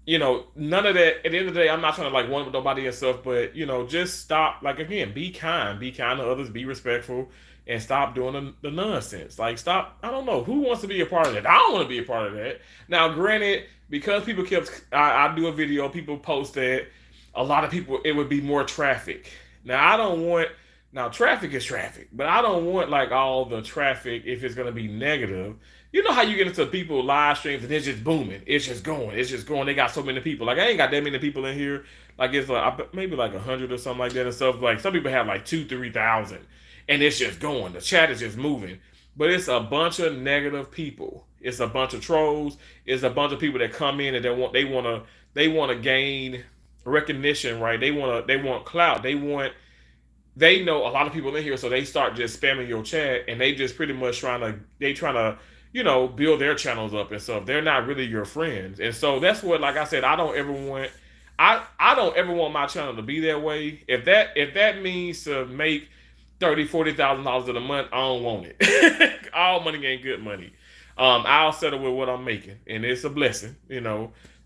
none of that. At the end of the day, I'm not trying to like one with nobody and stuff, but just stop. Like, again, be kind to others, be respectful, and stop doing the nonsense. Like, stop. I don't know who wants to be a part of that. I don't want to be a part of that. Now, granted, because people I do a video, people post that. A lot of people, it would be more traffic. Now, I don't want. Now, traffic is traffic, but I don't want like all the traffic if it's going to be negative. You know how you get into people live streams and it's just booming. It's just going. It's just going. They got so many people. Like, I ain't got that many people in here. Like, it's like maybe like 100 or something like that and stuff. Like, some people have like 2,000-3,000, and it's just going. The chat is just moving. But it's a bunch of negative people. It's a bunch of trolls. It's a bunch of people that come in and they want to gain recognition, right? They want clout. They know a lot of people in here, so they start just spamming your chat, and they just pretty much trying to build their channels up and stuff. They're not really your friends, and so that's what, like I said, I don't ever want my channel to be that way. If that means to make $30,000-$40,000 in a month, I don't want it. All money ain't good money. I'll settle with what I'm making, and it's a blessing.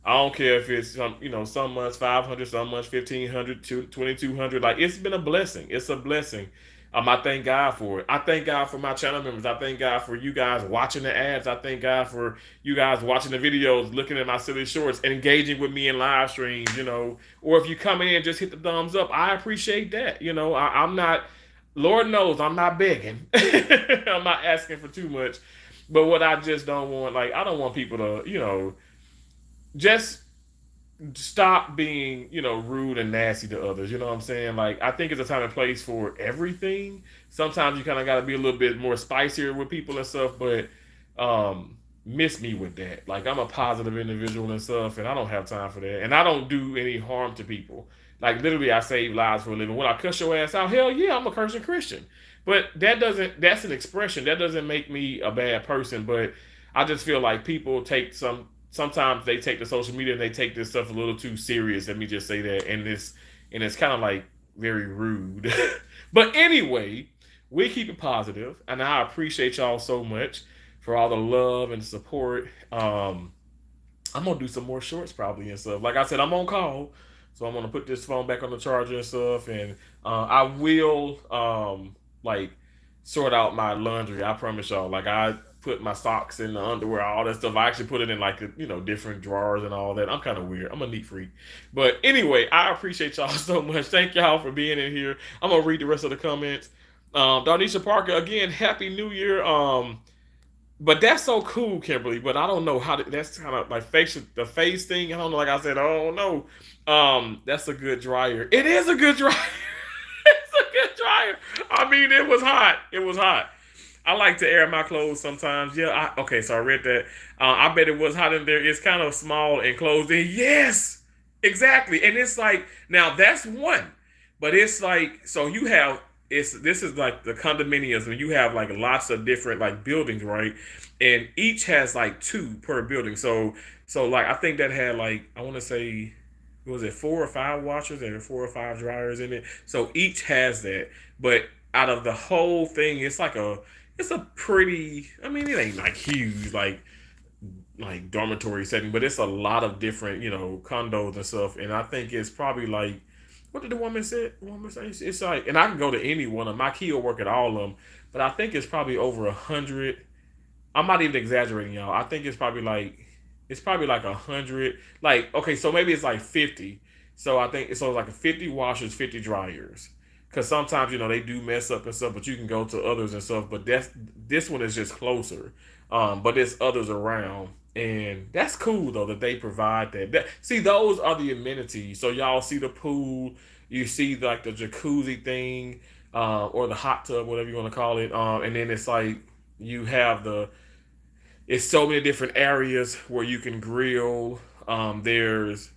I don't care if it's some months 500, some months 1,500, 2,200. Like it's been a blessing. It's a blessing. I thank God for it. I thank God for my channel members. I thank God for you guys watching the ads. I thank God for you guys watching the videos, looking at my silly shorts, and engaging with me in live streams. Or if you come in and just hit the thumbs up, I appreciate that. I'm not. Lord knows I'm not begging. I'm not asking for too much. But what I just don't want, like, I don't want people to, just stop being, rude and nasty to others. You know what I'm saying? Like, I think it's a time and place for everything. Sometimes you kind of got to be a little bit more spicier with people and stuff, but miss me with that. Like, I'm a positive individual and stuff, and I don't have time for that. And I don't do any harm to people. Like, literally, I save lives for a living. When I cuss your ass out, hell yeah, I'm a cursing Christian. But that's an expression. That doesn't make me a bad person. But I just feel like people sometimes they take the social media and they take this stuff a little too serious. Let me just say that. And it's kind of like very rude. But anyway, we keep it positive, and I appreciate y'all so much for all the love and support. I'm gonna do some more shorts probably and stuff. Like I said, I'm on call, so I'm gonna put this phone back on the charger and stuff, and I will like sort out my laundry. I promise y'all. Like I put my socks in the underwear, all that stuff. I actually put it in like different drawers and all that. I'm kind of weird. I'm a neat freak. But anyway, I appreciate y'all so much. Thank y'all for being in here. I'm gonna read the rest of the comments. Darnisha Parker, again, Happy New Year. But that's so cool, Kimberly. But I don't know that's kind of like the face thing. I don't know. Like I said, I don't know. That's a good dryer. It is a good dryer. It's a good dryer. I mean, it was hot. It was hot. I like to air my clothes sometimes. Yeah. Okay. So I read that. I bet it was hot in there. It's kind of small and closed in. Yes. Exactly. And it's like now that's one, but it's like so you have this is like the condominiums when you have like lots of different like buildings, right? And each has like two per building. So like I think that had like I want to say was it 4 or 5 washers and 4 or 5 dryers in it. So each has that, but out of the whole thing, it's a pretty. I mean, it ain't like huge like dormitory setting, but it's a lot of different condos and stuff. And I think it's probably like what did the woman say? The woman say it's like, and I can go to any one of them. My key will work at all of them, but I think it's probably over 100. I'm not even exaggerating, y'all. I think it's probably like 100. Like okay, so maybe it's like 50. So I think it's like a 50 washers, 50 dryers. Because sometimes they do mess up and stuff, but you can go to others and stuff. But this one is just closer, but there's others around, and that's cool though that they provide that. See, those are the amenities. So y'all see the pool, you see like the jacuzzi thing, or the hot tub, whatever you want to call it, and then it's like you have it's so many different areas where you can grill. There's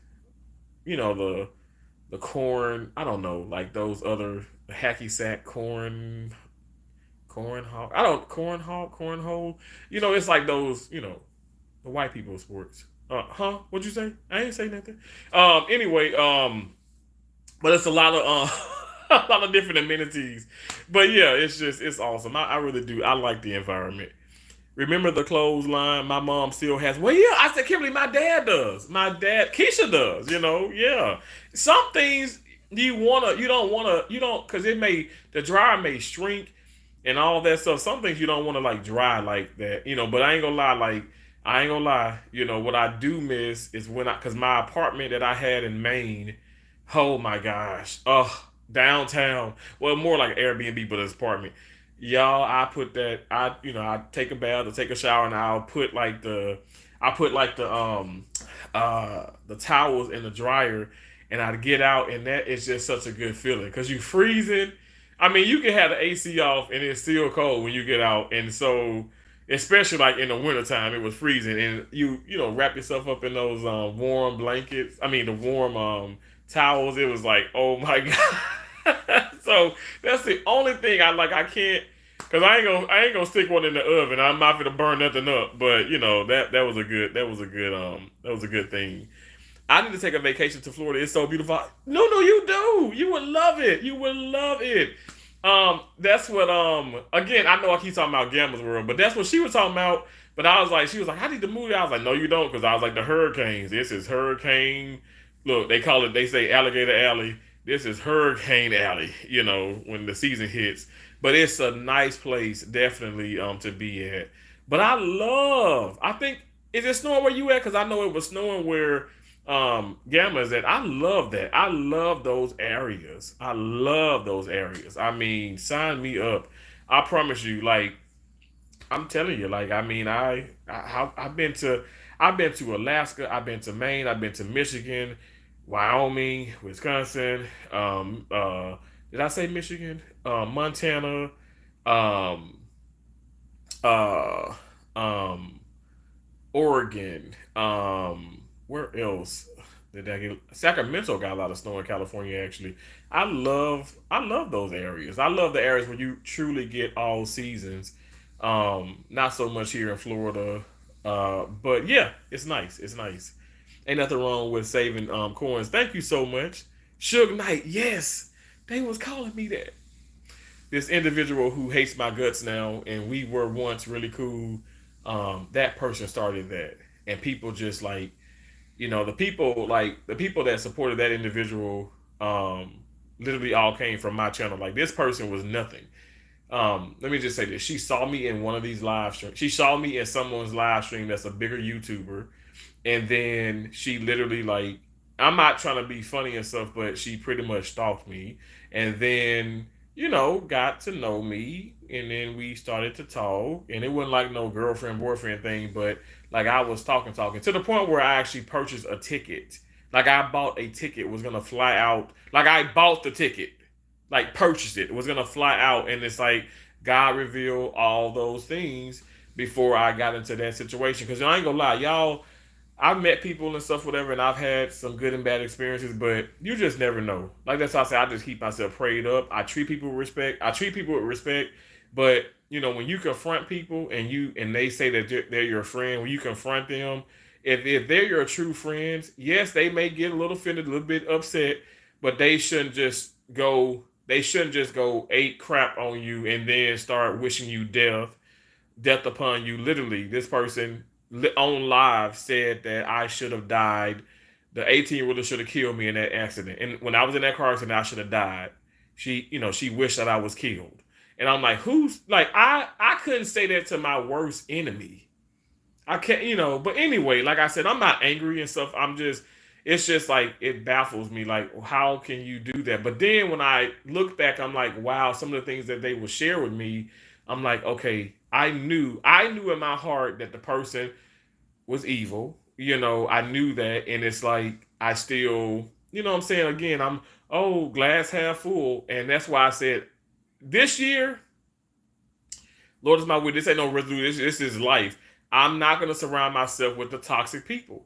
the corn. I don't know, like those other hacky sack corn hog. I don't cornhole. It's like those. The white people sports. What'd you say? I ain't say nothing. Anyway. But it's a lot of a lot of different amenities. But yeah, it's awesome. I really do. I like the environment. Remember the clothesline? My mom still has. Well, yeah, I said, Kimberly, my dad does. My dad, Keisha does. Yeah. Some things because the dryer may shrink and all that stuff. Some things you don't want to like dry like that, But I ain't gonna lie. What I do miss is because my apartment that I had in Maine. Oh my gosh. Downtown. Well, more like Airbnb, but it's apartment. Y'all, I take a bath or take a shower and I put like the towels in the dryer and I'd get out and that is just such a good feeling because you freezing. I mean, you can have the AC off and it's still cold when you get out. And so, especially like in the wintertime, it was freezing and you wrap yourself up in those warm blankets. I mean, the warm towels. It was like, oh my God. So that's the only thing I can't, cause I ain't gonna stick one in the oven. I'm not gonna burn nothing up. But that was a good thing. I need to take a vacation to Florida. It's so beautiful. No, you do. You would love it. You would love it. That's what again, I know I keep talking about Gamma's World, but that's what she was talking about. But I was like, she was like, I need to move. I was like, no, you don't, because I was like, the hurricanes. This is hurricane. Look, they call it. They say Alligator Alley. This is Hurricane Alley. You know, when the season hits. But it's a nice place, definitely, to be at. But I think, is it snowing where you at? Because I know it was snowing where Gamma is at. I love that. I love those areas. I love those areas. I mean, sign me up. I promise you, like, I'm telling you, like, I mean, I've been to Alaska, I've been to Maine, I've been to Michigan, Wyoming, Wisconsin. Did I say Michigan? Montana. Um, uh, um, Oregon. Where else did that get? Sacramento got a lot of snow in California. Actually, I love those areas. I love the areas where you truly get all seasons. Not so much here in Florida. But yeah, it's nice. It's nice. Ain't nothing wrong with saving coins. Thank you so much, Suge Knight. Yes, they was calling me that. This individual who hates my guts now, and we were once really cool. That person started that, and people just like, the people that supported that individual, literally all came from my channel. Like, this person was nothing. Let me just say this: she saw me in one of these live streams. She saw me in someone's live stream that's a bigger YouTuber, and then she literally, like, I'm not trying to be funny and stuff, but she pretty much stalked me, and then, got to know me, and then we started to talk, and it wasn't like no girlfriend boyfriend thing, but like, I was talking to the point where I actually purchased a ticket. Like, I bought a ticket, was gonna fly out. Like, I bought the ticket, like, purchased it, was gonna fly out, and it's like, God revealed all those things before I got into that situation. Because I ain't gonna lie, y'all, I've met people and stuff, whatever, and I've had some good and bad experiences, but you just never know. Like, that's why I say I just keep myself prayed up. I treat people with respect. But when you confront people and they say that they're your friend, when you confront them, if they're your true friends, yes, they may get a little offended, a little bit upset, but they shouldn't just go. They shouldn't just go ate crap on you and then start wishing you death upon you. Literally, this person on live said that I should have died. The 18-wheeler should have killed me in that accident. And when I was in that car accident, I should have died. She wished that I was killed. And I'm like, who's like, I couldn't say that to my worst enemy. I can't, but anyway, like I said, I'm not angry and stuff. It's just like, it baffles me. Like, how can you do that? But then when I look back, I'm like, wow, some of the things that they will share with me, I'm like, okay, I knew in my heart that the person was evil. I knew that. And it's like, I still, what I'm saying? Again, glass half full. And that's why I said, this year, Lord is my witness. This ain't no resolution. This is life. I'm not going to surround myself with the toxic people.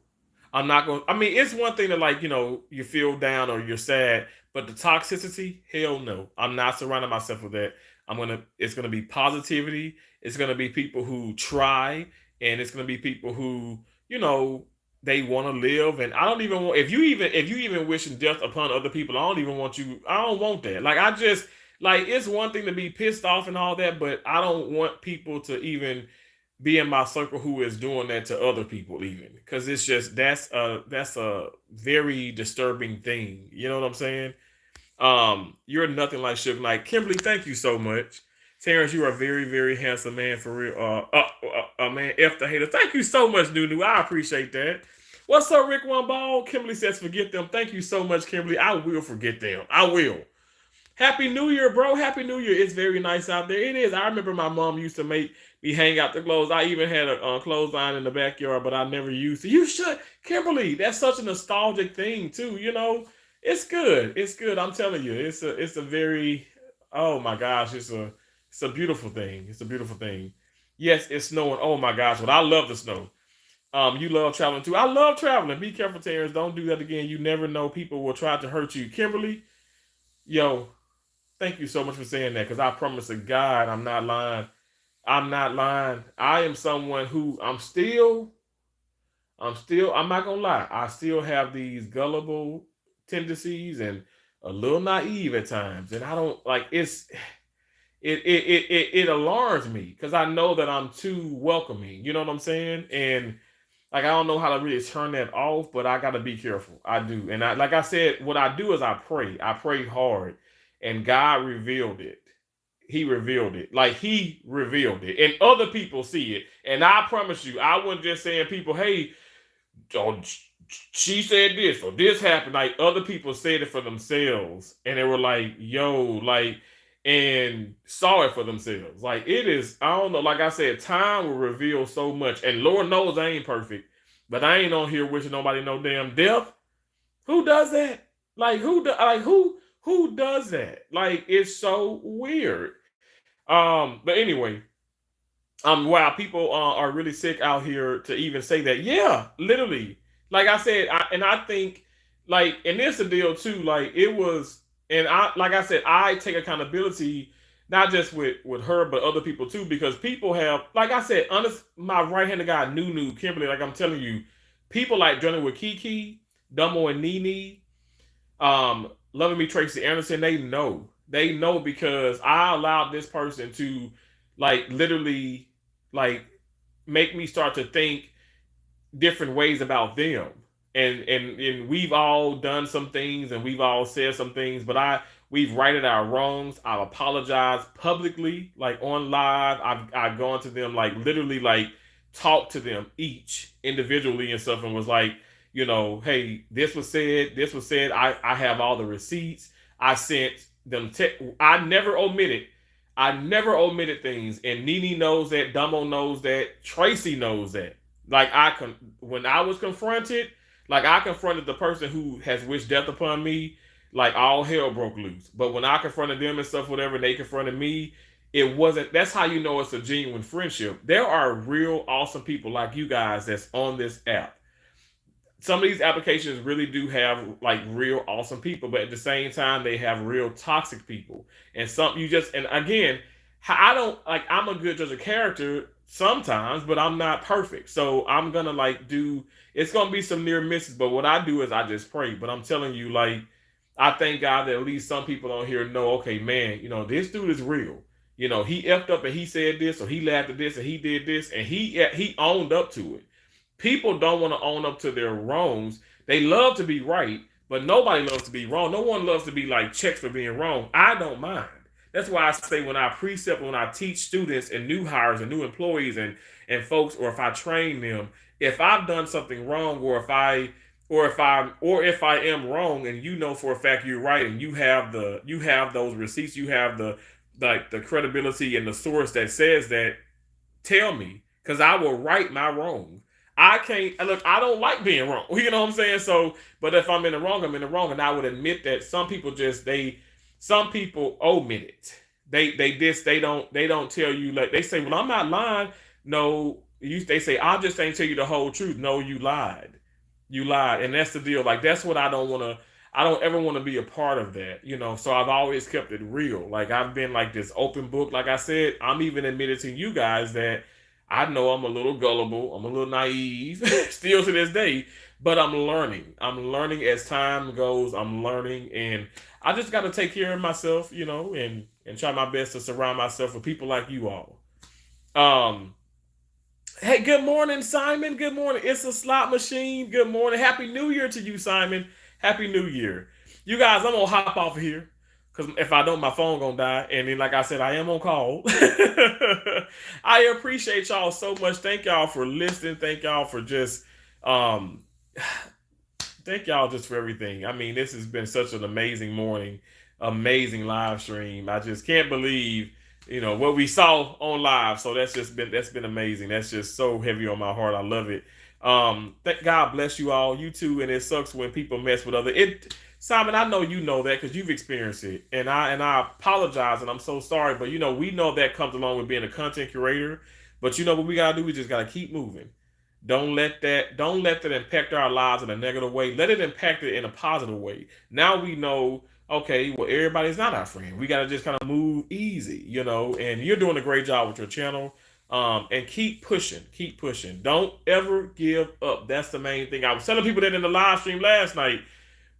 I'm not going. I mean, it's one thing to, like, you feel down or you're sad, but the toxicity, hell no. I'm not surrounding myself with that. It's gonna be positivity. It's gonna be people who try, and it's gonna be people who, they want to live. And I don't even want, if you even wishing death upon other people, I don't even want you. I don't want that. Like, I just, like, it's one thing to be pissed off and all that, but I don't want people to even be in my circle who is doing that to other people, even, because it's just, that's a very disturbing thing. You know what I'm saying? You're nothing like Suge Knight. Kimberly, thank you so much. Terrence, you are a very, very handsome man, for real. Man, F the hater. Thank you so much, Nunu. I appreciate that. What's up, Rick One Ball? Kimberly says, forget them. Thank you so much, Kimberly. I will forget them. I will. Happy New Year, bro. Happy New Year. It's very nice out there. It is. I remember my mom used to make me hang out the clothes. I even had a clothesline in the backyard, but I never used it. You should. Kimberly, that's such a nostalgic thing, too. It's good. It's good. I'm telling you. It's a very, oh my gosh, it's a beautiful thing. It's a beautiful thing. Yes, it's snowing. Oh my gosh, but I love the snow. You love traveling too. I love traveling. Be careful, Terrence. Don't do that again. You never know. People will try to hurt you. Kimberly, yo, thank you so much for saying that, because I promise to God, I'm not lying. I'm not lying. I am someone who I'm not gonna lie. I still have these gullible tendencies and a little naive at times. And I don't like, it alarms me because I know that I'm too welcoming. You know what I'm saying? And like I don't know how to really turn that off, but I got to be careful. I do, and I like I said, what I do is I pray. I pray hard, and God revealed it. He revealed it. Like he revealed it. And other people see it. And I promise you, I wasn't just saying people, hey, oh, she said this or this happened. Like other people said it for themselves. And they were like, yo, like, and saw it for themselves. Like it is, I don't know, like I said, time will reveal so much. And Lord knows I ain't perfect, but I ain't on here wishing nobody no damn death. Who does that? Like who does that? Like it's so weird. But anyway, wow, people are really sick out here to even say that. Yeah, literally. Like I said, and I think, like, and this the deal too. Like it was, and like I said, I take accountability not just with her, but other people too, because people have, like I said, honest, my right handed guy, Nunu, Kimberly. Like I'm telling you, people like joining with Kiki, Dumbo, and Nene, loving me Tracy Anderson, they know because I allowed this person to like literally like make me start to think different ways about them. And we've all done some things and we've all said some things, but we've righted our wrongs. I've apologized publicly, like on live. I've gone to them, like literally like talked to them each individually and stuff, and was like, hey, this was said. I have all the receipts. I sent them I never omitted things, and Nene knows that. Dumbo knows that. Tracy knows that. Like when I was confronted, like I confronted the person who has wished death upon me, like all hell broke loose. But when I confronted them and stuff, whatever, and they confronted me, it wasn't. That's how you know it's a genuine friendship. There are real awesome people like you guys that's on this app. Some of these applications really do have like real awesome people, but at the same time, they have real toxic people. And some you just and again, I don't like I'm a good judge of character sometimes, but I'm not perfect. So I'm gonna like do it's gonna be some near misses, but what I do is I just pray. But I'm telling you, like, I thank God that at least some people on here know, okay, man, this dude is real. He effed up and he said this, or he laughed at this and he did this, and he owned up to it. People don't want to own up to their wrongs. They love to be right, but nobody loves to be wrong. No one loves to be like checked for being wrong. I don't mind. That's why I say when I precept, when I teach students and new hires and new employees and folks, or if I train them, if I've done something wrong, or if I am wrong, and for a fact you're right, and you have those receipts, you have the credibility and the source that says that, tell me, because I will right my wrong. I can't look. I don't like being wrong. You know what I'm saying? So, but if I'm in the wrong, I'm in the wrong, and I would admit that some people some people omit it. They don't tell you, like they say, well, I'm not lying. No, they say I just ain't tell you the whole truth. No, you lied. You lied, and that's the deal. Like that's what I don't want to. I don't ever want to be a part of that. So I've always kept it real. Like I've been like this open book. Like I said, I'm even admitting to you guys that I know I'm a little gullible. I'm a little naive still to this day, but I'm learning. I'm learning as time goes. I'm learning, and I just got to take care of myself, and try my best to surround myself with people like you all. Hey, good morning, Simon. Good morning. It's a slot machine. Good morning. Happy New Year to you, Simon. Happy New Year. You guys, I'm going to hop off of here. Because if I don't, my phone gonna die. And then, like I said, I am on call. I appreciate y'all so much. Thank y'all for listening. Thank y'all for just, thank y'all just for everything. I mean, this has been such an amazing morning, amazing live stream. I just can't believe, what we saw on live. So that's been amazing. That's just so heavy on my heart. I love it. Thank God bless you all. You too. And it sucks when people mess with Simon, I know you know that because you've experienced it, and I apologize, and I'm so sorry, but we know that comes along with being a content curator. But what we gotta do? We just gotta keep moving. Don't let that impact our lives in a negative way. Let it impact it in a positive way. Now we know, okay, well, everybody's not our friend. We gotta just kind of move easy, And you're doing a great job with your channel. And keep pushing. Don't ever give up. That's the main thing. I was telling people that in the live stream last night.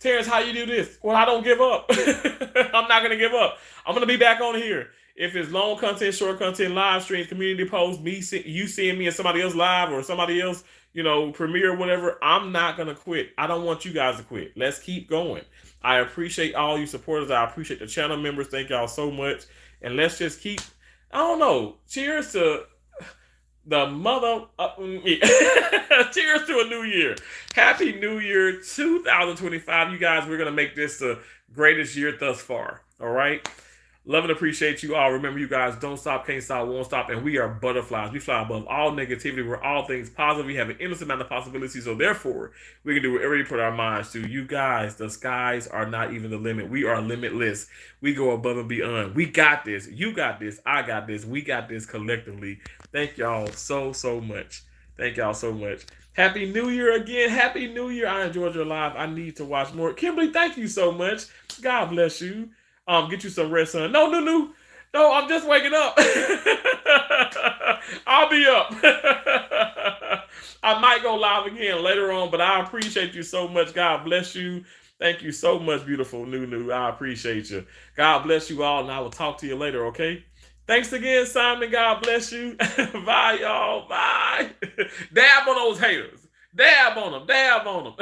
Terrence, how you do this? Well, I don't give up. I'm not going to give up. I'm going to be back on here. If it's long content, short content, live streams, community posts, you seeing me and somebody else live or somebody else, premiere or whatever, I'm not gonna quit. I don't want you guys to quit. Let's keep going. I appreciate all you supporters. I appreciate the channel members. Thank y'all so much. And let's just keep. I don't know. Cheers to the mother. Cheers to a new year. Happy New Year 2025. You guys, we're gonna make this the greatest year thus far. All right. Love and appreciate you all. Remember, you guys, don't stop, can't stop, won't stop. And we are butterflies. We fly above all negativity. We're all things positive. We have an endless amount of possibilities. So therefore, we can do whatever we put our minds to. You guys, the skies are not even the limit. We are limitless. We go above and beyond. We got this. You got this. I got this. We got this collectively. Thank y'all so much. Thank y'all so much. Happy New Year again. Happy New Year. I enjoyed your live. I need to watch more. Kimberly, thank you so much. God bless you. Get you some rest, son. No, I'm just waking up. I'll be up. I might go live again later on, but I appreciate you so much. God bless you. Thank you so much, beautiful Nunu. I appreciate you. God bless you all, and I will talk to you later, okay? Thanks again, Simon. God bless you. Bye, y'all. Bye. Dab on those haters. Dab on them.